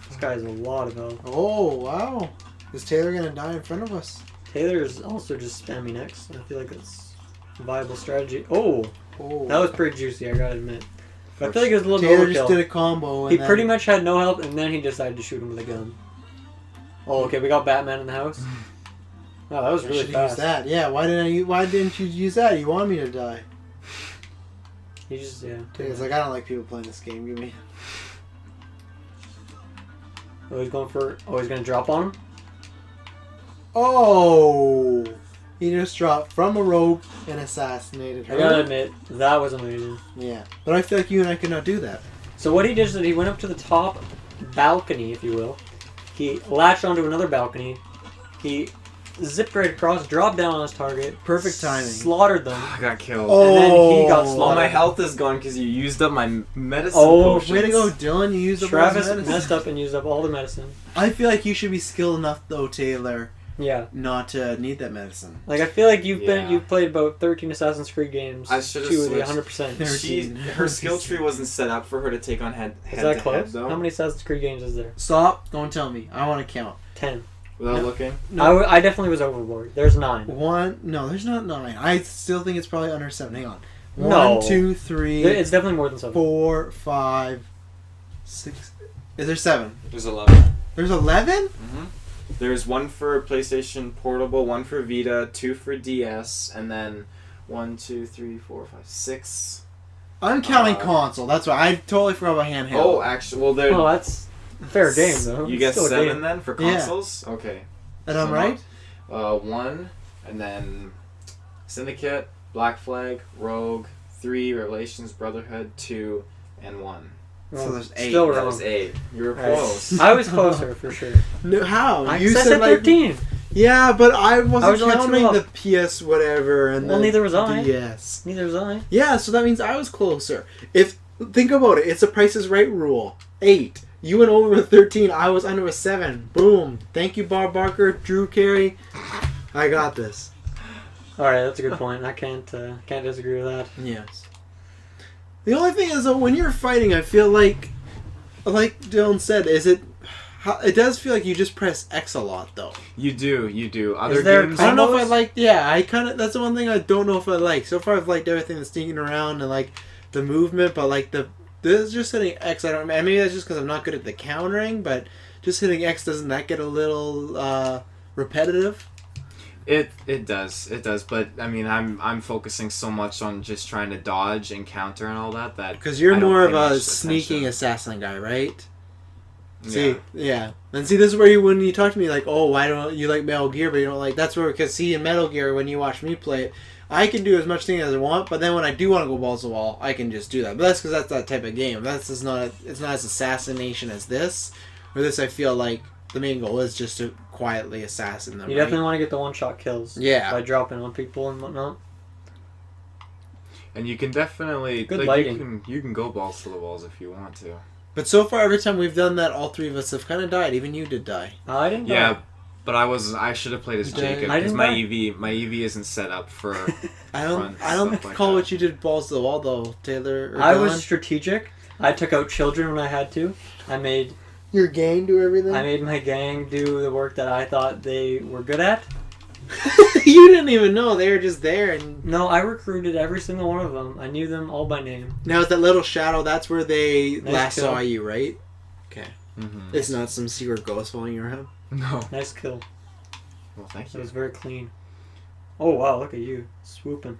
Speaker 2: This guy has a lot of health.
Speaker 1: Oh wow! Is Taylor gonna die in front of us?
Speaker 2: Taylor is also just spamming X. I feel like that's a viable strategy. Oh!
Speaker 1: Oh.
Speaker 2: That was pretty juicy, I gotta admit. But I feel like it was a little
Speaker 1: Taylor
Speaker 2: overkill.
Speaker 1: just did a combo. And
Speaker 2: He
Speaker 1: then-
Speaker 2: pretty much had no health, and then he decided to shoot him with a gun. Oh, okay, we got Batman in the house. Wow, that was
Speaker 1: I
Speaker 2: really
Speaker 1: should've used
Speaker 2: fast.
Speaker 1: that. Yeah. Why didn't you use that? You wanted me to die.
Speaker 2: He just, yeah.
Speaker 1: Taylor's like, I don't like people playing this game. Give me.
Speaker 2: Oh, he's going for... Oh, he's gonna drop on him?
Speaker 1: Oh! He just dropped from a rope and assassinated her.
Speaker 2: I gotta admit, that was amazing.
Speaker 1: Yeah. But I feel like you and I could not do that.
Speaker 2: So what he did is that he went up to the top balcony, if you will. He latched onto another balcony. He zipped right across, dropped down on his target.
Speaker 1: Perfect timing.
Speaker 2: Slaughtered them.
Speaker 3: I got killed.
Speaker 1: Oh.
Speaker 2: And then he got
Speaker 3: All
Speaker 2: slaughtered.
Speaker 3: my health is gone because you used up my medicine
Speaker 2: Oh,
Speaker 3: potions.
Speaker 1: Way to go, Dylan. You used up all
Speaker 2: Travis
Speaker 1: his medicine.
Speaker 2: messed up and used up all the medicine.
Speaker 1: I feel like you should be skilled enough, though, Taylor,
Speaker 2: Yeah.
Speaker 1: not to need that medicine.
Speaker 2: Like, I feel like
Speaker 3: Yeah.
Speaker 2: you've played about 13 Assassin's Creed games.
Speaker 3: I should've
Speaker 2: to the
Speaker 3: switched.
Speaker 2: 100%.
Speaker 3: Her skill tree wasn't set up for her to take on head
Speaker 2: Is
Speaker 3: to
Speaker 2: that
Speaker 3: head,
Speaker 2: close?
Speaker 3: though.
Speaker 2: How many Assassin's Creed games is there?
Speaker 1: Stop. Don't tell me. I want to count.
Speaker 2: 10.
Speaker 3: Without
Speaker 1: No.
Speaker 3: looking?
Speaker 1: No.
Speaker 2: I definitely was overboard. There's 9.
Speaker 1: One. No, there's not 9. I still think it's probably under 7. Hang on.
Speaker 2: No.
Speaker 1: 1, 2, 3,
Speaker 2: It's definitely more than 7.
Speaker 1: 4, 5, 6. Is there 7?
Speaker 3: There's 11.
Speaker 1: There's 11?
Speaker 3: Mm-hmm. There's one for PlayStation Portable, one for Vita, 2 for DS, and then 1, 2, 3, 4, 5, 6.
Speaker 1: I'm counting console. That's why I totally forgot about handheld.
Speaker 3: Oh, actually, well, there.
Speaker 2: Oh, that's a fair game, though.
Speaker 3: You
Speaker 2: It's
Speaker 3: get
Speaker 2: still a
Speaker 3: 7
Speaker 2: game.
Speaker 3: then for
Speaker 1: Yeah.
Speaker 3: consoles? Okay.
Speaker 1: and I'm
Speaker 3: So
Speaker 1: right.
Speaker 3: 1, and then Syndicate, Black Flag, Rogue, 3, Revelations, Brotherhood, 2, and 1.
Speaker 1: So there's 8.
Speaker 2: Still
Speaker 3: That
Speaker 2: wrong.
Speaker 3: was 8. You were
Speaker 2: Alright.
Speaker 3: close.
Speaker 2: I was closer, for sure.
Speaker 1: No, how?
Speaker 2: I
Speaker 1: you
Speaker 2: said
Speaker 1: like
Speaker 2: 13.
Speaker 1: Yeah, but I wasn't
Speaker 2: was only 2
Speaker 1: counting
Speaker 2: off.
Speaker 1: the PS whatever and
Speaker 2: Well,
Speaker 1: the
Speaker 2: neither was I.
Speaker 1: DS.
Speaker 2: Neither was I.
Speaker 1: Yeah, so that means I was closer. If think about it, it's a Price is Right rule. 8. You went over with 13. I was under with 7. Boom. Thank you, Bob Barker, Drew Carey. I got this.
Speaker 2: Alright, that's a good point. I can't disagree with that.
Speaker 1: Yes. The only thing is, though, when you're fighting, I feel like Dylan said, is it It does feel like you just press X a lot, though.
Speaker 3: You do. Other
Speaker 2: Is there
Speaker 3: games.
Speaker 1: I don't know if I
Speaker 2: Combos?
Speaker 1: like. Yeah, I kind of. That's the one thing I don't know if I like. So far, I've liked everything, the sneaking around and like the movement, but like this just hitting X. I don't. Maybe that's just because I'm not good at the countering, but just hitting X doesn't that get a little repetitive?
Speaker 3: It does. But I mean, I'm focusing so much on just trying to dodge and counter and all that
Speaker 1: Because you're
Speaker 3: I don't
Speaker 1: more of
Speaker 3: pay
Speaker 1: a
Speaker 3: much
Speaker 1: sneaking
Speaker 3: attention.
Speaker 1: assassin guy, right?
Speaker 3: Yeah.
Speaker 1: See, yeah. And see, this is where when you talk to me like, oh, why don't you like Metal Gear, but you don't like, that's where, because see, in Metal Gear, when you watch me play it, I can do as much thing as I want, but then when I do want to go balls to the wall, I can just do that. But that's because that's that type of game. That's just not, it's not as assassination as this, where this I feel like the main goal is just to quietly assassin them.
Speaker 2: You definitely want to get the one-shot kills.
Speaker 1: Yeah.
Speaker 2: By dropping on people and whatnot.
Speaker 3: And you can definitely
Speaker 2: Good
Speaker 3: like,
Speaker 2: lighting.
Speaker 3: You can go balls to the walls if you want to.
Speaker 1: But so far, every time we've done that, all three of us have kind of died. Even you did die.
Speaker 2: I didn't.
Speaker 3: Yeah,
Speaker 2: die.
Speaker 3: but I should have played as
Speaker 1: You did.
Speaker 3: Jacob
Speaker 2: I
Speaker 3: because
Speaker 2: didn't
Speaker 3: my EV isn't set up for.
Speaker 1: I don't
Speaker 3: stuff like
Speaker 1: recall
Speaker 3: that.
Speaker 1: what you did balls to the wall though, Taylor. Or
Speaker 2: I
Speaker 1: Dylan.
Speaker 2: was strategic. I took out children when I had to. I made
Speaker 1: Your gang do everything.
Speaker 2: my gang do the work that I thought they were good at.
Speaker 1: You didn't even know they were just there. And
Speaker 2: No, I recruited every single one of them. I knew them all by name.
Speaker 1: now with that little shadow, that's where they
Speaker 2: Nice
Speaker 1: last
Speaker 2: kill.
Speaker 1: saw you, right? Okay.
Speaker 3: Mm-hmm.
Speaker 1: It's not some secret ghost following you around.
Speaker 3: No.
Speaker 2: Nice kill.
Speaker 3: Well, thank
Speaker 2: It
Speaker 3: you.
Speaker 2: was very clean. Oh wow, look at you swooping.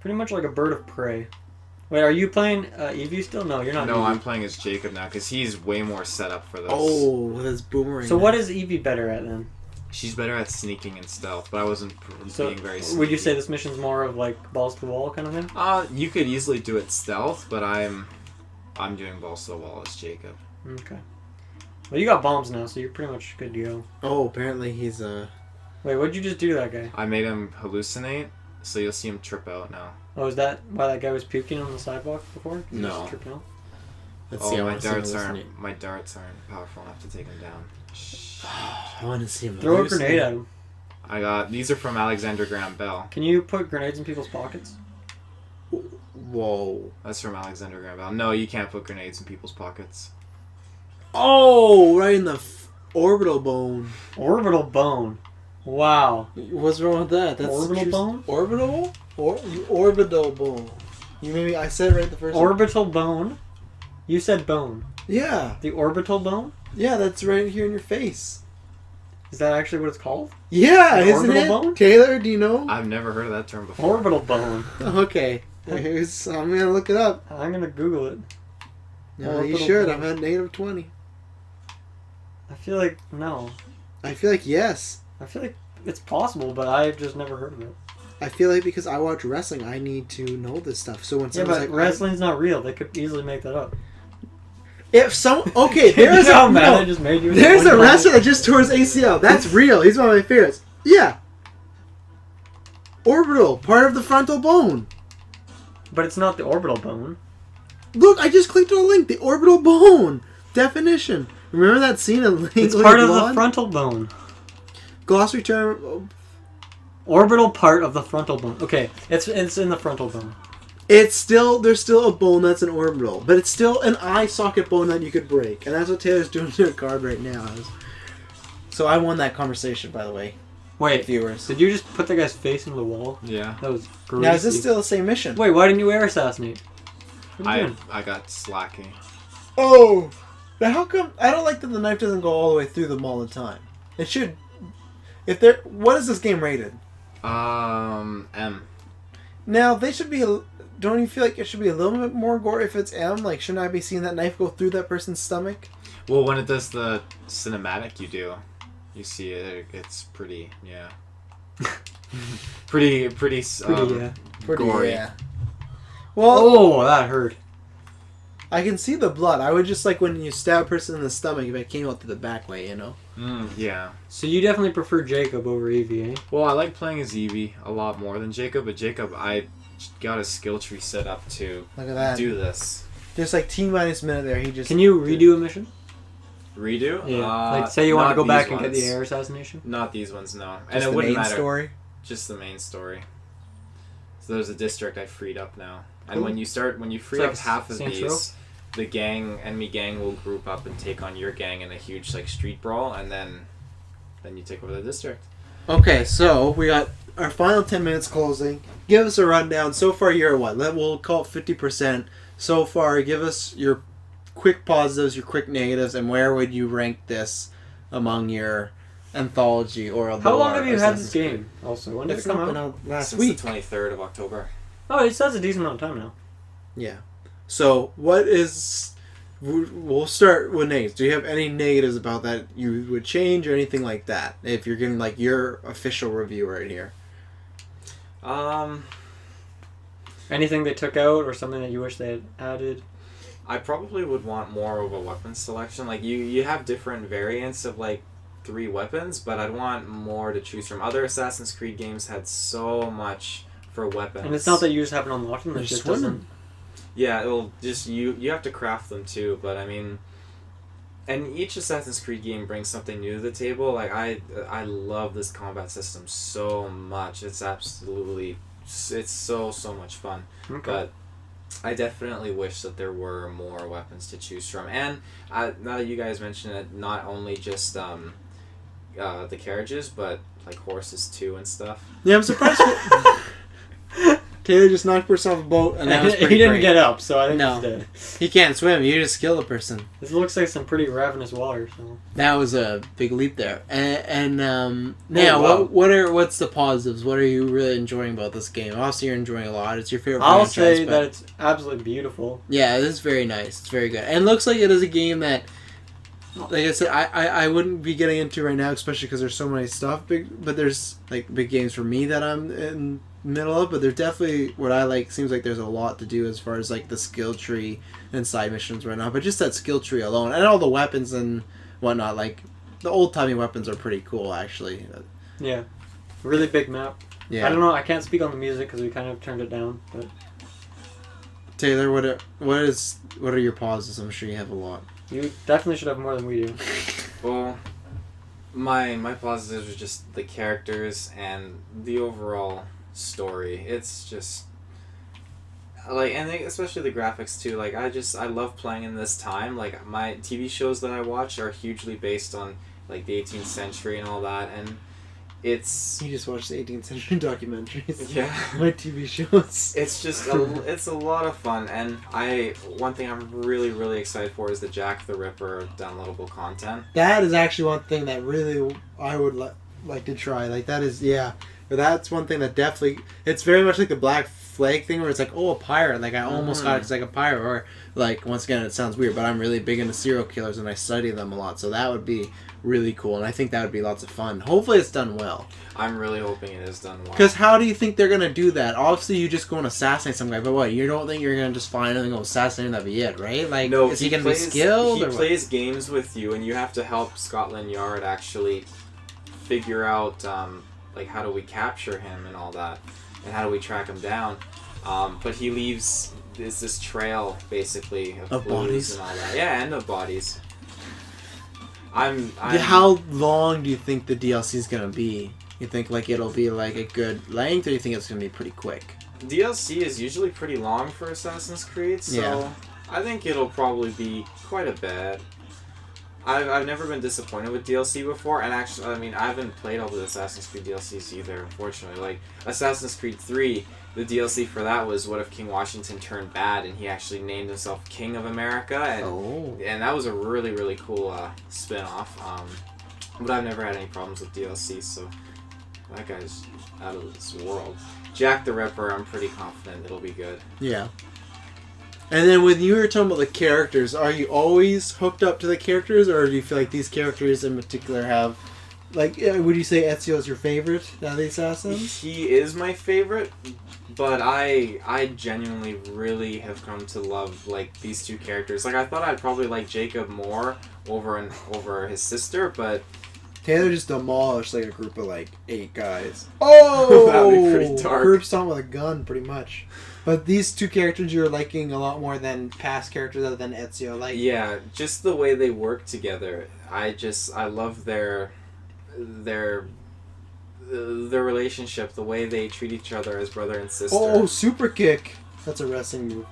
Speaker 2: Pretty much like a bird of prey. Wait, are you playing Eevee still? No, you're not.
Speaker 3: No,
Speaker 2: Eevee.
Speaker 3: I'm playing as Jacob now because he's way more set up for this.
Speaker 1: Oh, with his boomerang.
Speaker 2: So what is Eevee better at then?
Speaker 3: She's better at sneaking and stealth, but I wasn't
Speaker 2: So
Speaker 3: being very sneaky.
Speaker 2: would you say this mission's more of like balls to the wall kind of thing?
Speaker 3: You could easily do it stealth, but I'm doing balls to the wall as Jacob.
Speaker 2: Okay. Well, you got bombs now, so you're pretty much good to go.
Speaker 1: Oh, apparently he's
Speaker 2: Wait, what'd you just do to that guy?
Speaker 3: I made him hallucinate, so you'll see him trip out now.
Speaker 2: Oh, is that why that guy was puking on the sidewalk before? He
Speaker 1: No.
Speaker 2: was tripping out?
Speaker 1: Let's
Speaker 3: Oh,
Speaker 1: see. I
Speaker 3: my
Speaker 1: want to see him
Speaker 3: darts
Speaker 1: hallucinate.
Speaker 3: aren't powerful enough to take him down. Shh.
Speaker 1: I want to see him.
Speaker 2: Throw a
Speaker 1: hallucinate.
Speaker 2: grenade at him.
Speaker 3: I got these are from Alexander Graham Bell.
Speaker 2: Can you put grenades in people's pockets?
Speaker 1: Whoa.
Speaker 3: That's from Alexander Graham Bell. No, you can't put grenades in people's pockets.
Speaker 1: Oh, right in the orbital bone.
Speaker 2: Orbital bone. Wow.
Speaker 1: What's wrong with that? That's
Speaker 2: Orbital
Speaker 1: true-
Speaker 2: bone?
Speaker 1: Orbital? Orbital bone. You maybe I said it right the first time.
Speaker 2: Orbital bone? You said bone.
Speaker 1: Yeah.
Speaker 2: The orbital bone?
Speaker 1: Yeah, that's right here in your face.
Speaker 2: Is that actually what it's called?
Speaker 1: Yeah,
Speaker 2: An
Speaker 1: isn't
Speaker 2: orbital
Speaker 1: it?
Speaker 2: bone?
Speaker 1: Taylor, do you know?
Speaker 3: I've never heard of that term before.
Speaker 2: Orbital bone.
Speaker 1: Okay. I'm gonna look it up.
Speaker 2: I'm gonna Google it.
Speaker 1: No, you
Speaker 2: Orbital
Speaker 1: should.
Speaker 2: bone.
Speaker 1: I'm at negative 20.
Speaker 2: I feel like, no.
Speaker 1: I feel like yes.
Speaker 2: I feel like it's possible, but I've just never heard of it.
Speaker 1: I feel like because I watch wrestling, I need to know this stuff. So when
Speaker 2: Yeah,
Speaker 1: someone's
Speaker 2: but
Speaker 1: like,
Speaker 2: wrestling's not real. They could easily make that up.
Speaker 1: if some okay, there's
Speaker 2: You know how
Speaker 1: a
Speaker 2: mad I
Speaker 1: no,
Speaker 2: just made you?
Speaker 1: there's a wrestler that just tore his ACL. That's real. He's one of my favorites. Yeah. Orbital, part of the frontal bone.
Speaker 2: But it's not the orbital bone.
Speaker 1: Look, I just clicked on a link. The orbital bone definition. Remember that scene in Legally
Speaker 2: It's part of the
Speaker 1: Blonde?
Speaker 2: frontal bone.
Speaker 1: Glossary term.
Speaker 2: Orbital part of the frontal bone. Okay, it's in the frontal bone.
Speaker 1: It's still there's still a bone that's an orbital, but it's still an eye socket bone that you could break, and that's what Taylor's doing to her card right now. So I won that conversation, by the way,
Speaker 2: Wait,
Speaker 1: viewers.
Speaker 2: did you just put the guy's face into the wall?
Speaker 3: Yeah.
Speaker 2: That was greasy.
Speaker 1: Now is this still the same mission?
Speaker 2: Wait, why didn't you air assassinate? What are you doing?
Speaker 3: I got slacky.
Speaker 1: Oh, now how come I don't like that the knife doesn't go all the way through them all the time? It should. If there, what is this game rated?
Speaker 3: M.
Speaker 1: Now they should be. Don't you feel like it should be a little bit more gore if it's M? Like, shouldn't I be seeing that knife go through that person's stomach?
Speaker 3: Well, when it does the cinematic, you see it. It's pretty, yeah. pretty,
Speaker 2: yeah.
Speaker 3: gory.
Speaker 1: Yeah. Well,
Speaker 2: Oh, that hurt.
Speaker 1: I can see the blood. I would just like when you stab a person in the stomach if it came out through the back way, you know?
Speaker 3: Yeah.
Speaker 2: So you definitely prefer Jacob over Eevee, eh?
Speaker 3: Well, I like playing as Eevee a lot more than Jacob, but Jacob, I got a skill tree set up to
Speaker 1: Look at that.
Speaker 3: do this.
Speaker 1: Just like T-minus minute there, he just...
Speaker 2: Can you redo a mission?
Speaker 3: Redo?
Speaker 2: Yeah. Like, say you want to
Speaker 3: not
Speaker 2: go back
Speaker 3: these
Speaker 2: and get the
Speaker 3: ones.
Speaker 2: air assassination?
Speaker 3: Not these ones, no.
Speaker 1: Just
Speaker 3: And it
Speaker 1: the
Speaker 3: wouldn't
Speaker 1: main
Speaker 3: matter.
Speaker 1: story?
Speaker 3: Just the main story. So there's a district I freed up now. And
Speaker 2: Cool.
Speaker 3: when you free
Speaker 2: It's
Speaker 3: up
Speaker 2: like
Speaker 3: half of
Speaker 2: Saints
Speaker 3: these, the enemy gang will group up and take on your gang in a huge like street brawl, and then you take over the district.
Speaker 1: Okay, so we got our final 10 minutes closing. Give us a rundown. So far, you're what? We'll call it 50%. So far, give us your quick positives, your quick negatives, and where would you rank this among your anthology or
Speaker 2: How long have you had this game? Also, when did it come out?
Speaker 1: Last
Speaker 3: Since
Speaker 1: week.
Speaker 3: the 23rd of October.
Speaker 2: Oh, it says a decent amount of time now.
Speaker 1: Yeah. So, what is... We'll start with negatives. Do you have any negatives about that you would change or anything like that? If you're getting like your official review right here.
Speaker 2: Anything they took out or something that you wish they had added?
Speaker 3: I probably would want more of a weapon selection. Like you have different variants of like 3 weapons, but I'd want more to choose from. Other Assassin's Creed games had so much for weapons.
Speaker 2: And it's not that you just haven't unlocked them, it just doesn't...
Speaker 3: Yeah, it'll just you have to craft them too, but I mean, and each Assassin's Creed game brings something new to the table. Like I love this combat system so much. It's absolutely it's so much fun.
Speaker 2: Okay.
Speaker 3: But I definitely wish that there were more weapons to choose from. And now that you guys mention it, not only just the carriages, but like horses too and stuff.
Speaker 1: Yeah, I'm surprised. Taylor just knocked herself a boat, and that was pretty
Speaker 2: he didn't
Speaker 1: great.
Speaker 2: get up, so I think
Speaker 1: No.
Speaker 2: he's dead.
Speaker 1: He can't swim. You just kill the person.
Speaker 2: This looks like some pretty ravenous water. So
Speaker 1: That was a big leap there. And now,
Speaker 3: wow.
Speaker 1: what's the positives? What are you really enjoying about this game? Obviously, you're enjoying a lot. It's your favorite
Speaker 2: I'll
Speaker 1: franchise,
Speaker 2: say
Speaker 1: but
Speaker 2: that it's absolutely beautiful.
Speaker 1: yeah, it is very nice. It's very good, and it looks like it is a game that, like I said, I wouldn't be getting into right now, especially because there's so many stuff. But there's like big games for me that I'm in middle of. But there's definitely what I like. Seems like there's a lot to do as far as like the skill tree and side missions right now. But just that skill tree alone, and all the weapons and whatnot, like the old timey weapons are pretty cool actually.
Speaker 2: Yeah, really big map.
Speaker 1: Yeah.
Speaker 2: I don't know. I can't speak on the music because we kind of turned it down. But
Speaker 1: Taylor, what are your pauses? I'm sure you have a lot.
Speaker 2: you definitely should have more than we do.
Speaker 3: Well, my positives are just the characters and the overall story. It's just like, and especially the graphics too. Like I love playing in this time. Like my TV shows that I watch are hugely based on like the 18th century and all that, and it's
Speaker 1: You just watched the 18th century documentaries.
Speaker 3: yeah.
Speaker 1: My TV shows.
Speaker 3: It's just it's a lot of fun, and one thing I'm really excited for is the Jack the Ripper downloadable content.
Speaker 1: That is actually one thing that really I would like to try. Like that is but that's one thing that definitely it's very much like the Black Flag thing where it's like, oh, a pirate. Like I almost got it's like a pirate, or like once again it sounds weird, but I'm really big into serial killers and I study them a lot, so that would be really cool, and I think that would be lots of fun. Hopefully it's done well.
Speaker 3: I'm really hoping it is done well.
Speaker 1: Because how do you think they're going to do that? Obviously you just go and assassinate some guy, but what, you don't think you're going to just find him and go assassinate him, that'd be it, right? Like,
Speaker 3: no,
Speaker 1: is he going to be skilled?
Speaker 3: He
Speaker 1: or
Speaker 3: plays games with you, and you have to help Scotland Yard actually figure out like how do we capture him and all that, and how do we track him down. But he leaves this trail basically of clues
Speaker 1: bodies
Speaker 3: and all that. Yeah, and of bodies. I'm
Speaker 1: How long do you think the DLC is going to be? You think like it'll be like a good length, or you think it's going to be pretty quick?
Speaker 3: DLC is usually pretty long for Assassin's Creed, so
Speaker 1: Yeah.
Speaker 3: I think it'll probably be quite a bit. I've never been disappointed with DLC before, and actually, I mean, I haven't played all the Assassin's Creed DLCs either, unfortunately. Like, Assassin's Creed 3, the DLC for that was what if King Washington turned bad and he actually named himself King of America, and that was a really cool spin-off. But I've never had any problems with DLC, so that guy's out of this world. Jack the Ripper, I'm pretty confident it'll be good.
Speaker 1: Yeah. And then when you were talking about the characters, are you always hooked up to the characters, or do you feel like these characters in particular have, like, would you say Ezio is your favorite out of the assassins?
Speaker 3: He is my favorite, but I genuinely really have come to love like these two characters. Like I thought I'd probably like Jacob more over his sister, but
Speaker 1: Taylor just demolished like a group of like 8 guys. Oh,
Speaker 3: that'd be pretty dark.
Speaker 1: Group stomp with a gun, pretty much. But these two characters you're liking a lot more than past characters other than Ezio. Like,
Speaker 3: yeah, just the way they work together. I love their relationship, the way they treat each other as brother and sister.
Speaker 1: oh, super kick. That's a wrestling move.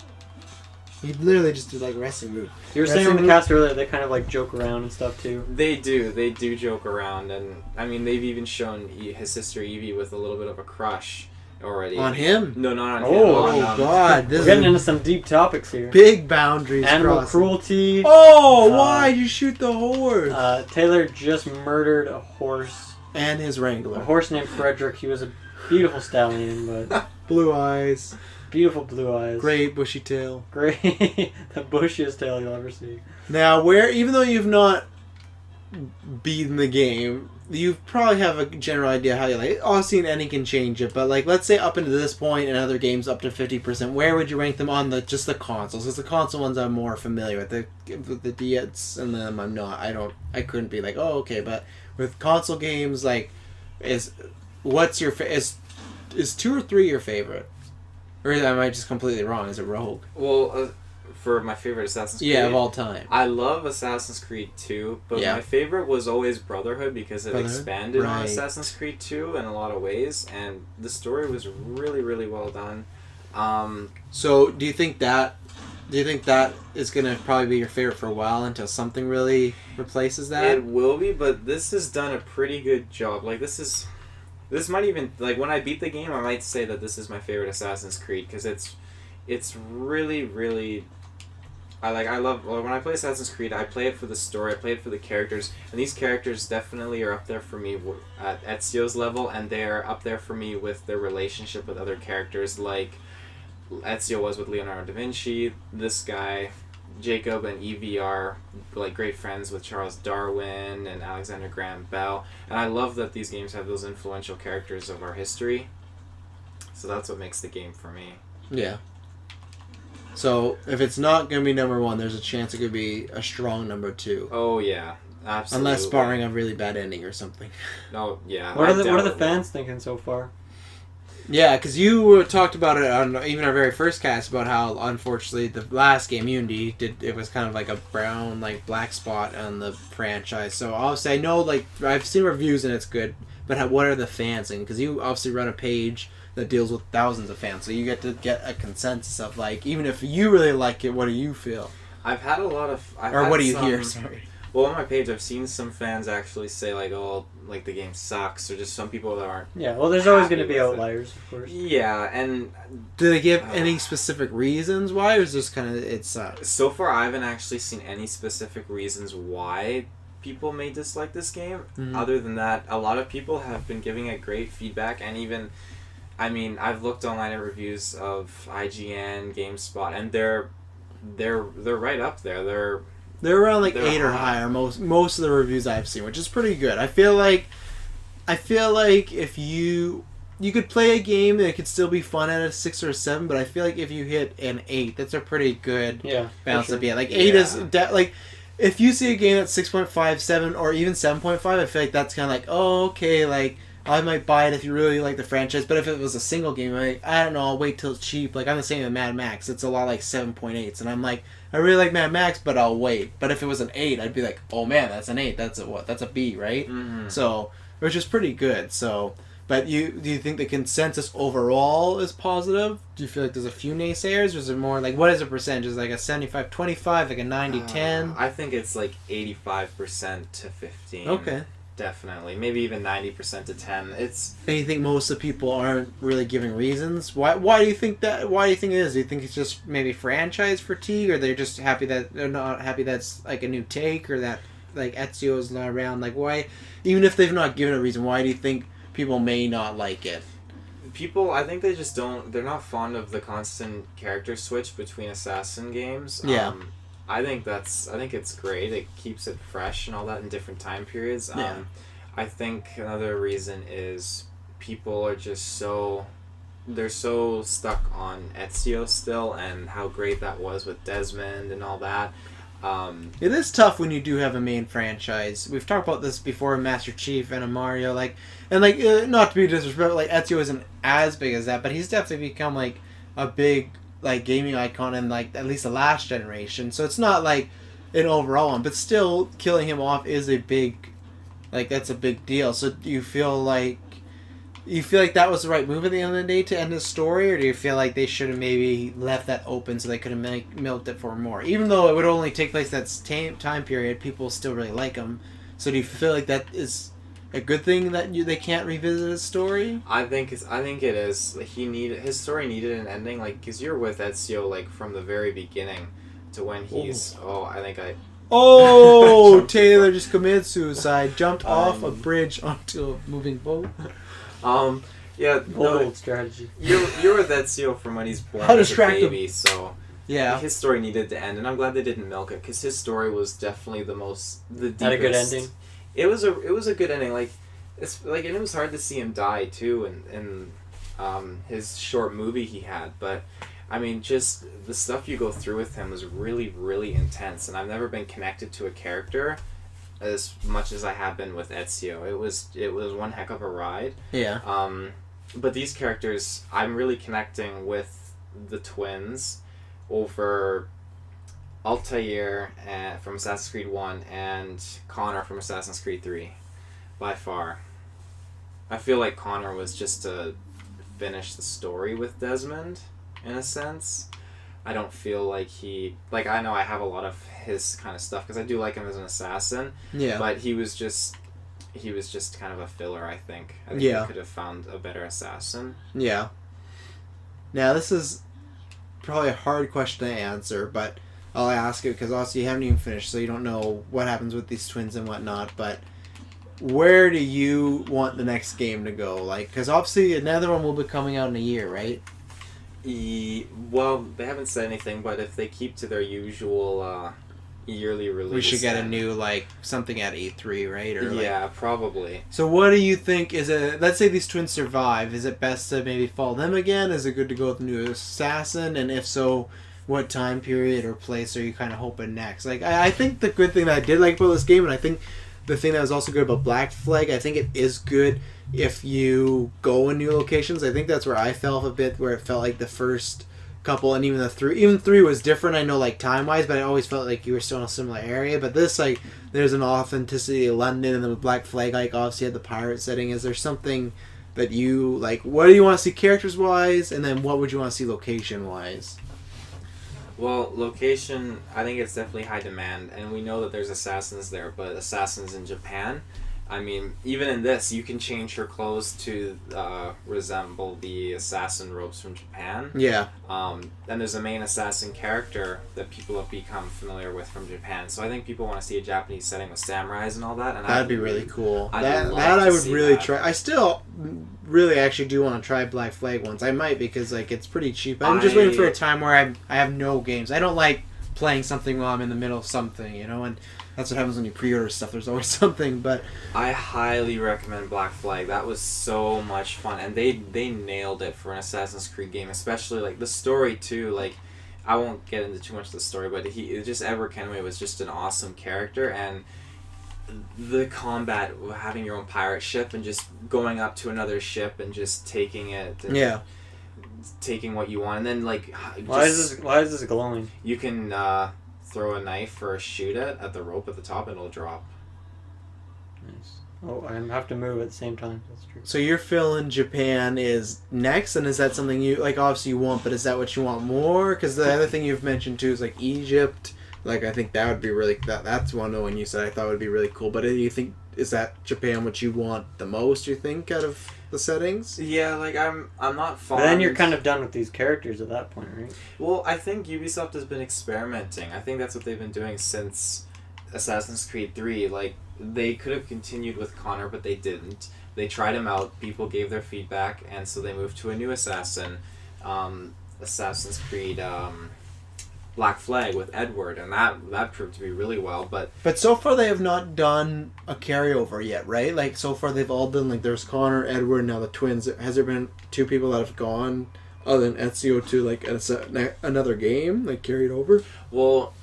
Speaker 1: He literally just did like wrestling move.
Speaker 2: You were saying on the cast earlier, they kind of like joke around and stuff too.
Speaker 3: They do joke around, and I mean they've even shown his sister Evie with a little bit of a crush already.
Speaker 1: On him?
Speaker 3: No, not on him.
Speaker 1: Oh God!
Speaker 2: We're getting into some deep topics here.
Speaker 1: Big boundaries.
Speaker 2: Animal
Speaker 1: crossing.
Speaker 2: cruelty.
Speaker 1: Oh, why'd you shoot the horse?
Speaker 2: Taylor just murdered a horse.
Speaker 1: And his wrangler.
Speaker 2: A horse named Frederick. He was a beautiful stallion, but
Speaker 1: blue eyes.
Speaker 2: Beautiful blue eyes.
Speaker 1: Great bushy tail.
Speaker 2: Great. The bushiest tail you'll ever see.
Speaker 1: Now, even though you've not beaten the game, you probably have a general idea how you like it. Obviously, an ending can change it, but like, let's say up into this point and other games up to 50%, where would you rank them on just the consoles? Because the console ones I'm more familiar with. The DS and them I'm not. I couldn't be like, oh, okay, but with console games, like, what's your is 2 or 3 your favorite? Or am I just completely wrong? Is it Rogue?
Speaker 3: Well, for my favorite Assassin's Creed.
Speaker 1: Yeah, of all time.
Speaker 3: I love Assassin's Creed 2, but my favorite was always Brotherhood because it expanded on Assassin's Creed 2 in a lot of ways, and the story was really, really well done.
Speaker 1: So, do you think that is going to probably be your favorite for a while until something really replaces that?
Speaker 3: It will be, but this has done a pretty good job. Like, this might even, like, when I beat the game, I might say that this is my favorite Assassin's Creed, because it's really, really... I love when I play Assassin's Creed, I play it for the story, I play it for the characters, and these characters definitely are up there for me at Ezio's level, and they're up there for me with their relationship with other characters, like Ezio was with Leonardo da Vinci. This guy, Jacob, and Evie are like great friends with Charles Darwin and Alexander Graham Bell, and I love that these games have those influential characters of our history, so that's what makes the game for me.
Speaker 1: Yeah. So, if it's not going to be number 1, there's a chance it could be a strong number 2.
Speaker 3: Oh, yeah. Absolutely.
Speaker 1: Unless barring a really bad ending or something.
Speaker 3: Oh, yeah.
Speaker 2: What are the fans thinking so far?
Speaker 1: Yeah, because you talked about it on even our very first cast about how, unfortunately, the last game, Unity, it was kind of like a brown, like, black spot on the franchise. So, obviously, I know, like, I've seen reviews and it's good, but what are the fans thinking? Because you obviously run a page that deals with thousands of fans, so you get to get a consensus of, like, even if you really like it, what do you feel?
Speaker 3: I've had a lot of...
Speaker 1: what do you hear, sorry.
Speaker 3: Well, on my page, I've seen some fans actually say, like, oh, like, the game sucks, or just some people that aren't...
Speaker 2: Yeah, well, there's always going to be outliers, of course.
Speaker 3: Yeah, and...
Speaker 1: Do they give any specific reasons why, or is this kind of, it sucks?
Speaker 3: So far, I haven't actually seen any specific reasons why people may dislike this game. Mm-hmm. Other than that, a lot of people have been giving it great feedback, and even... I mean, I've looked online at reviews of IGN, GameSpot, and they're right up there.
Speaker 1: They're around like 8 or higher. Most of the reviews I've seen, which is pretty good. I feel like if you could play a game and it could still be fun at a 6 or a 7, but I feel like if you hit an 8, that's a pretty good balance to be at. Like 8 is like if you see a game that's 6.5, 7, or even 7.5, I feel like that's kind of like, oh, okay, like. I might buy it if you really like the franchise, but if it was a single game, I don't know, I'll wait till it's cheap. Like, I'm the same with Mad Max. It's a lot like 7.8s, and I'm like, I really like Mad Max, but I'll wait. But if it was an 8, I'd be like, oh man, that's an 8. That's a what? That's a B, right? Mm-hmm. So, which is pretty good. So, but do you think the consensus overall is positive? Do you feel like there's a few naysayers, or is it more like, what is a percentage? Is it like a 75-25, like a 90-10?
Speaker 3: I think it's like 85% to 15%.
Speaker 1: Okay.
Speaker 3: Definitely. Maybe even 90% to 10.
Speaker 1: And you think most of the people aren't really giving reasons? Why do you think that? Why do you think it is? Do you think it's just maybe franchise fatigue, or they're just happy that they're not happy that's like a new take, or that like Ezio is not around? Like, why, even if they've not given a reason, why do you think people may not like it?
Speaker 3: People, I think they just don't, they're not fond of the constant character switch between Assassin games.
Speaker 1: Yeah.
Speaker 3: I think it's great. It keeps it fresh and all that in different time periods.
Speaker 1: Yeah.
Speaker 3: I think another reason is people are just they're so stuck on Ezio still and how great that was with Desmond and all that.
Speaker 1: It is tough when you do have a main franchise. We've talked about this before, Master Chief and a Mario, not to be disrespectful, like Ezio isn't as big as that, but he's definitely become like a big like gaming icon in like at least the last generation. So it's not like an overall one, but still killing him off is a big, like, that's a big deal. So do you feel like You feel like that was the right move at the end of the day to end the story, or do you feel like they should have maybe left that open so they could have milked it for more? Even though it would only take place that time period, people still really like him. So do you feel like that is a good thing that they can't revisit his story?
Speaker 3: I think it is. His story needed an ending, like, because you're with Ezio like from the very beginning to when he's.
Speaker 1: Oh, Taylor just committed suicide. Jumped off a bridge onto a moving boat.
Speaker 3: Yeah,
Speaker 2: old strategy.
Speaker 3: You're with Ezio from when he's born
Speaker 1: How
Speaker 3: as a
Speaker 1: distracted.
Speaker 3: baby, so
Speaker 1: Yeah.
Speaker 3: his story needed to end, and I'm glad they didn't milk it because his story was definitely the deepest.
Speaker 2: Had a good ending.
Speaker 3: It was a good ending. Like it's like, and it was hard to see him die too, in his short movie he had, but. I mean, just the stuff you go through with him was really, really intense, and I've never been connected to a character as much as I have been with Ezio. It was one heck of a ride.
Speaker 1: Yeah.
Speaker 3: But these characters, I'm really connecting with the twins over Altair from Assassin's Creed 1 and Connor from Assassin's Creed 3, by far. I feel like Connor was just to finish the story with Desmond. In a sense, I don't feel like I know I have a lot of his kind of stuff because I do like him as an assassin.
Speaker 1: Yeah.
Speaker 3: But he was just kind of a filler. I think
Speaker 1: Yeah.
Speaker 3: he could have found a better assassin.
Speaker 1: Yeah. Now this is probably a hard question to answer, but I'll ask it because also you haven't even finished, so you don't know what happens with these twins and whatnot. But where do you want the next game to go? Like, because obviously another one will be coming out in a year, right?
Speaker 3: Well, they haven't said anything, but if they keep to their usual yearly release,
Speaker 1: We should get a new, like, something at E3, right? Or
Speaker 3: yeah, probably.
Speaker 1: So what do you think is let's say these twins survive, is it best to maybe follow them again? Is it good to go with the new assassin? And if so, what time period or place are you kind of hoping next? Like, I think the good thing that I did like about this game, and I think the thing that was also good about Black Flag, I think it is good if you go in new locations. I think that's where I fell a bit, where it felt like the first couple and even three was different. I know, like, time wise, but I always felt like you were still in a similar area. But this, like, there's an authenticity of London, and then with Black Flag, like, obviously had the pirate setting. Is there something that you like? What do you want to see characters wise, and then what would you want to see location wise?
Speaker 3: Well, location, I think it's definitely high demand, and we know that there's assassins there, but assassins in Japan, I mean, even in this, you can change her clothes to resemble the assassin robes from Japan.
Speaker 1: Yeah.
Speaker 3: And there's a main assassin character that people have become familiar with from Japan, so I think people want to see a Japanese setting with samurais and all that. And
Speaker 1: That'd be really cool.
Speaker 3: I'd
Speaker 1: That
Speaker 3: love
Speaker 1: I
Speaker 3: to
Speaker 1: would
Speaker 3: see
Speaker 1: really
Speaker 3: that.
Speaker 1: try. I still really actually do want to try Black Flag once. I might because, like, it's pretty cheap. I'm just waiting for a time where I have no games. I don't like playing something while I'm in the middle of something, you know, and that's what happens when you pre-order stuff. There's always something, but
Speaker 3: I highly recommend Black Flag. That was so much fun, and they nailed it for an Assassin's Creed game, especially like the story too. Like, I won't get into too much of the story, but Edward Kenway was just an awesome character, and the combat, having your own pirate ship and just going up to another ship and just taking it, and taking what you want, and then like
Speaker 2: Why is this glowing?
Speaker 3: You can throw a knife or shoot it at the rope at the top, and it'll drop.
Speaker 2: Nice. Oh, I have to move at the same time. That's true.
Speaker 1: So you're feeling Japan is next, and is that something you like? Obviously you want, but is that what you want more? Because the other thing you've mentioned too is like Egypt. Like, I think that would be really that's one of the one you said I thought would be really cool. But do you think is that Japan what you want the most? You think out of the settings?
Speaker 3: Yeah, like I'm not fond.
Speaker 2: But then you're kind of done with these characters at that point, right?
Speaker 3: Well, I think Ubisoft has been experimenting. I think that's what they've been doing since Assassin's Creed 3. Like, they could have continued with Connor, but they didn't. They tried him out, people gave their feedback, and so they moved to a new assassin, Assassin's Creed Black Flag with Edward, and that proved to be really well. But
Speaker 1: so far they have not done a carryover yet, right? Like, so far they've all done, like, there's Connor, Edward, now the twins. Has there been two people that have gone other than Ezio to, like, another game, like, carried over?
Speaker 3: Well,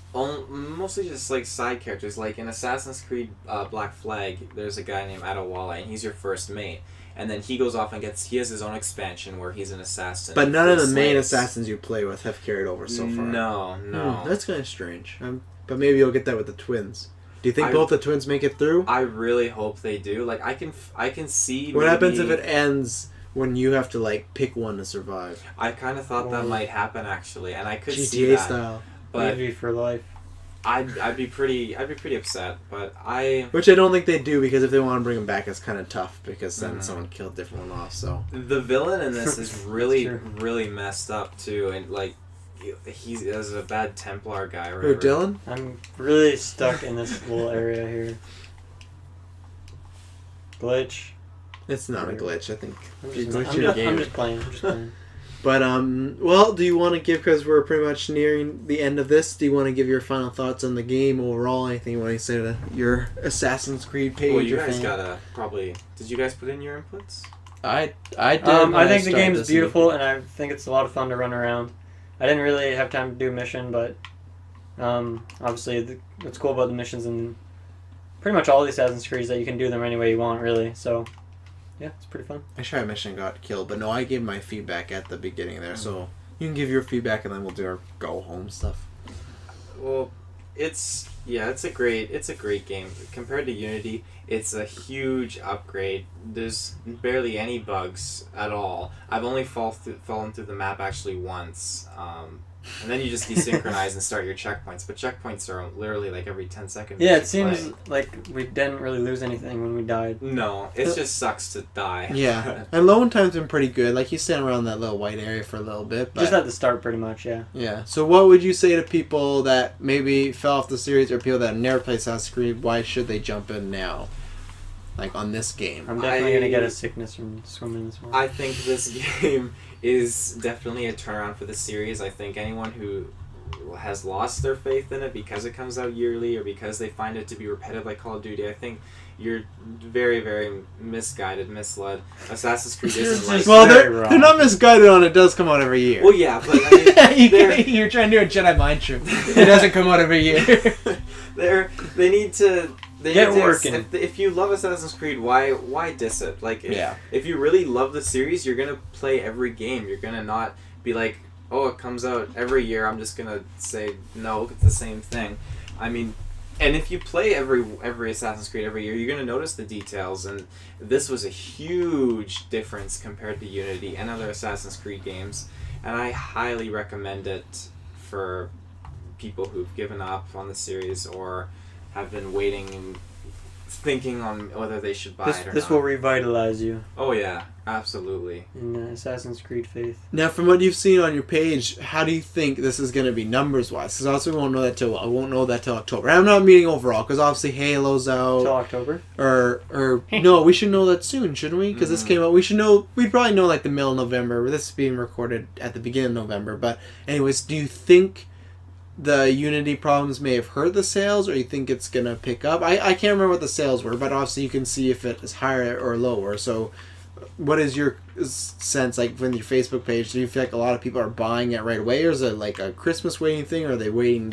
Speaker 3: mostly just like side characters. Like in Assassin's Creed Black Flag, there's a guy named Adewale, and he's your first mate. And then he goes off and he has his own expansion where he's an assassin.
Speaker 1: But none of the main
Speaker 3: slaves.
Speaker 1: assassins you play with have carried over so far.
Speaker 3: No.
Speaker 1: That's kind of strange. But maybe you'll get that with the twins. Do you think both the twins make it through?
Speaker 3: I really hope they do. Like, I can see.
Speaker 1: What happens if it ends when you have to like pick one to survive.
Speaker 3: I kind of thought that might happen actually, and I could see
Speaker 1: GTA
Speaker 3: that.
Speaker 1: style.
Speaker 3: But
Speaker 2: Maybe for life.
Speaker 3: I'd be pretty upset. But
Speaker 1: Which I don't think they do, because if they want to bring him back, it's kind of tough, because then someone killed a different one off. So
Speaker 3: the villain in this is really
Speaker 2: true.
Speaker 3: really messed up too, and like he's a bad Templar guy. Or
Speaker 1: who,
Speaker 3: whatever.
Speaker 1: Dylan?
Speaker 2: I'm really stuck in this little area here. Glitch.
Speaker 1: It's not a glitch, I think.
Speaker 2: I'm
Speaker 1: You
Speaker 2: just,
Speaker 1: glitched
Speaker 2: I'm,
Speaker 1: your
Speaker 2: just,
Speaker 1: game.
Speaker 2: I'm just playing. I'm just playing.
Speaker 1: But well, do you want to give, because we're pretty much nearing the end of this, do you want to give your final thoughts on the game overall? Anything you want to say to your Assassin's Creed page?
Speaker 3: Well, you
Speaker 1: or
Speaker 3: guys
Speaker 1: fan?
Speaker 3: gotta probably. Did you guys put in your inputs?
Speaker 1: I did.
Speaker 2: I think the game is beautiful, and I think it's a lot of fun to run around. I didn't really have time to do a mission, but obviously what's cool about the missions and pretty much all the Assassin's Creeds that you can do them any way you want, really. So yeah, it's pretty fun.
Speaker 1: I tried a mission and got killed, but no, I gave my feedback at the beginning there, so you can give your feedback and then we'll do our go home stuff.
Speaker 3: Well, it's a great game compared to Unity. It's a huge upgrade. There's barely any bugs at all. I've only fallen through the map actually once, and then you just desynchronize and start your checkpoints. But checkpoints are literally like every 10 seconds.
Speaker 2: Yeah,
Speaker 3: you
Speaker 2: it seems
Speaker 3: play.
Speaker 2: like we didn't really lose anything when we died.
Speaker 3: No, it just sucks to die.
Speaker 1: Yeah, and loading time's been pretty good. Like, you stand around that little white area for a little bit. But
Speaker 2: Just at the start, pretty much, yeah.
Speaker 1: yeah. So what would you say to people that maybe fell off the series, or people that have never played Assassin's Creed? Why should they jump in now? Like, on this game?
Speaker 2: I'm definitely going to get a sickness from swimming this one.
Speaker 3: I think this game is definitely a turnaround for the series. I think anyone who has lost their faith in it because it comes out yearly, or because they find it to be repetitive like Call of Duty, I think you're very, very misguided, misled. Assassin's Creed isn't like...
Speaker 1: Well,
Speaker 2: very
Speaker 1: they're
Speaker 2: wrong.
Speaker 1: not misguided on it. Does come out every year.
Speaker 3: Well, yeah, but I mean,
Speaker 1: You're trying to do a Jedi mind trick. It doesn't come out every year.
Speaker 3: they need to...
Speaker 2: Get working.
Speaker 3: If you love Assassin's Creed, why diss it? Like,
Speaker 1: Yeah.
Speaker 3: if you really love the series, you're gonna play every game. You're gonna not be like, oh, it comes out every year, I'm just gonna say no, it's the same thing. I mean, and if you play every Assassin's Creed every year, you're gonna notice the details, and this was a huge difference compared to Unity and other Assassin's Creed games, and I highly recommend it for people who've given up on the series or have been waiting and thinking on whether they should buy it or
Speaker 2: This
Speaker 3: not.
Speaker 2: will revitalize you
Speaker 3: Oh yeah, absolutely.
Speaker 2: in Assassin's Creed faith.
Speaker 1: Now, from what you've seen on your page, how do you think this is going to be numbers-wise? Because obviously we won't know that till October. I'm not meaning overall, because obviously Halo's out.
Speaker 2: Till October?
Speaker 1: Or no, we should know that soon, shouldn't we? Because this came out. We'd probably know like the middle of November. This is being recorded at the beginning of November. But anyways, do you think the Unity problems may have hurt the sales, or you think it's going to pick up? I can't remember what the sales were, but obviously you can see if it is higher or lower. So what is your sense, like, from your Facebook page? Do you feel like a lot of people are buying it right away, or is it like a Christmas waiting thing, or are they waiting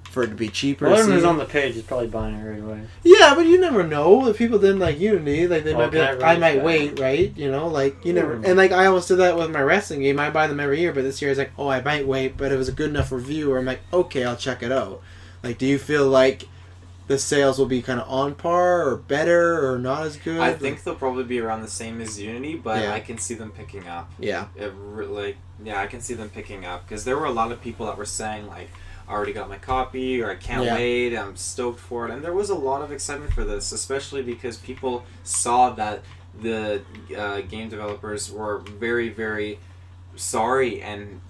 Speaker 1: for it to be cheaper?
Speaker 2: Whoever is on the page is probably buying it right away.
Speaker 1: Yeah, but you never know. If people didn't like Unity, like, they might be like, I might
Speaker 2: that.
Speaker 1: wait, right? You know, like, you never... And, like, I almost did that with my wrestling game. I buy them every year, but this year I was like, oh, I might wait, but it was a good enough review where I'm like, okay, I'll check it out. Like, do you feel like the sales will be kind of on par, or better, or not as good?
Speaker 3: I think they'll probably be around the same as Unity, but
Speaker 1: Yeah.
Speaker 3: I can see them picking up.
Speaker 1: Yeah.
Speaker 3: I can see them picking up, because there were a lot of people that were saying, like, I already got my copy, or I can't wait, I'm stoked for it, and there was a lot of excitement for this, especially because people saw that the game developers were very, very sorry, and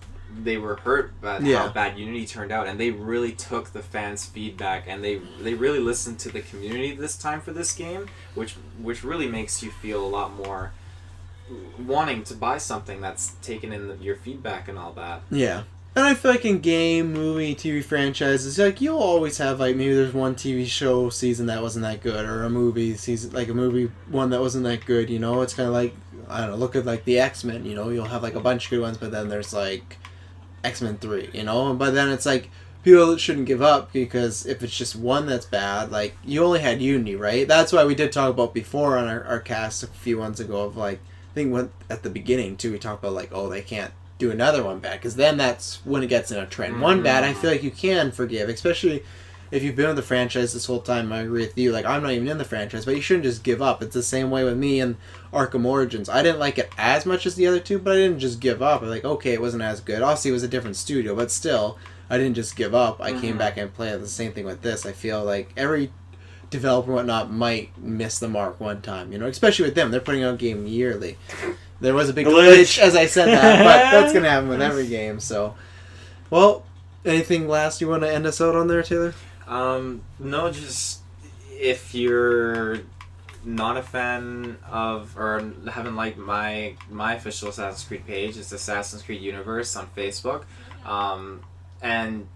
Speaker 3: they were hurt by how bad Unity turned out, and they really took the fans' feedback, and they really listened to the community this time for this game, which really makes you feel a lot more wanting to buy something that's taken in your feedback and all that.
Speaker 1: Yeah. And I feel like in game, movie, TV franchises, like, you'll always have, like, maybe there's one TV show season that wasn't that good, or a movie season, like a movie one that wasn't that good, you know? It's kind of like, I don't know, look at, like, the X-Men, you know? You'll have, like, a bunch of good ones, but then there's, like, X-Men 3, you know? But then it's like, people shouldn't give up, because if it's just one that's bad, like, you only had Unity, right? That's why we did talk about before on our cast a few months ago of, like, I think at the beginning, too, we talked about, like, oh, they can't do another one bad, because then that's when it gets in a trend. One bad, I feel like you can forgive, especially if you've been with the franchise this whole time, I agree with you. Like, I'm not even in the franchise, but you shouldn't just give up. It's the same way with me and Arkham Origins. I didn't like it as much as the other two, but I didn't just give up. I'm like, okay, it wasn't as good. Obviously, it was a different studio, but still, I didn't just give up. I came back and played. The same thing with this. I feel like every developer and whatnot might miss the mark one time, especially with them. They're putting out a game yearly. There was a big glitch as I said that, but that's going to happen with every game, so. Well, anything last you want to end us out on there, Taylor?
Speaker 3: No, just if you're not a fan of or haven't liked my official Assassin's Creed page, it's Assassin's Creed Universe on Facebook. And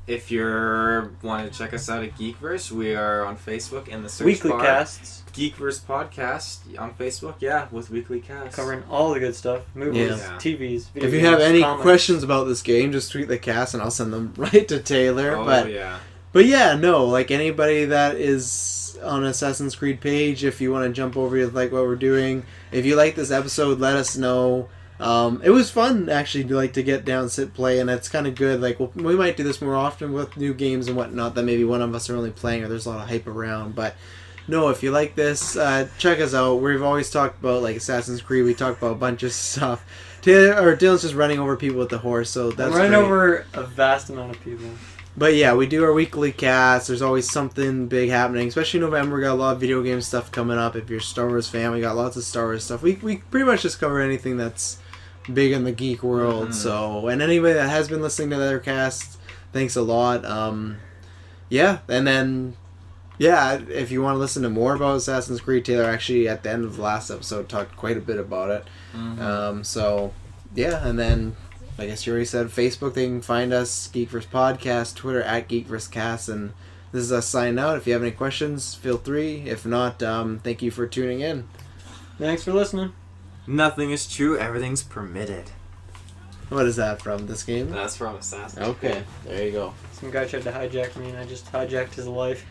Speaker 3: if you're want to check us out at GeekVerse, we are on Facebook in the search
Speaker 2: Weekly
Speaker 3: bar.
Speaker 2: casts.
Speaker 3: GeekVerse podcast on Facebook, yeah, with weekly casts.
Speaker 2: Covering all the good stuff. Movies,
Speaker 3: Yeah.
Speaker 2: TVs, video
Speaker 1: If you
Speaker 2: games,
Speaker 1: have any
Speaker 2: comics.
Speaker 1: questions about this game, just tweet the cast and I'll send them right to Taylor.
Speaker 3: Oh,
Speaker 1: But
Speaker 3: yeah.
Speaker 1: yeah, no, like anybody that is on Assassin's Creed page, if you want to jump over to like what we're doing, if you like this episode, let us know. It was fun actually to get down, sit, play, and it's kind of good. Like we might do this more often with new games and whatnot that maybe one of us are only playing or there's a lot of hype around. But no, if you like this, check us out. We've always talked about like Assassin's Creed. We talked about a bunch of stuff. Dylan's just running over people with the horse, so that's
Speaker 2: I'm running
Speaker 1: great.
Speaker 2: over a vast amount of people.
Speaker 1: But yeah, we do our weekly cast. There's always something big happening, especially in November. We got a lot of video game stuff coming up. If you're a Star Wars fan, we got lots of Star Wars stuff. We pretty much just cover anything that's big in the geek world.
Speaker 3: Mm-hmm.
Speaker 1: So, and anybody that has been listening to the other cast, thanks a lot. Yeah, and then if you want to listen to more about Assassin's Creed, Taylor actually at the end of the last episode talked quite a bit about it.
Speaker 3: Mm-hmm.
Speaker 1: So yeah, and then I guess you already said Facebook. They can find us GeekVerse Podcast, Twitter at GeekVerseCast, and this is us signing out. If you have any questions, feel free. If not, thank you for tuning in.
Speaker 2: Thanks for listening.
Speaker 3: Nothing is true, everything's permitted.
Speaker 1: What is that from? This game?
Speaker 3: That's from Assassin's
Speaker 1: Okay,
Speaker 3: Creed.
Speaker 1: there you go.
Speaker 2: Some guy tried to hijack me and I just hijacked his life.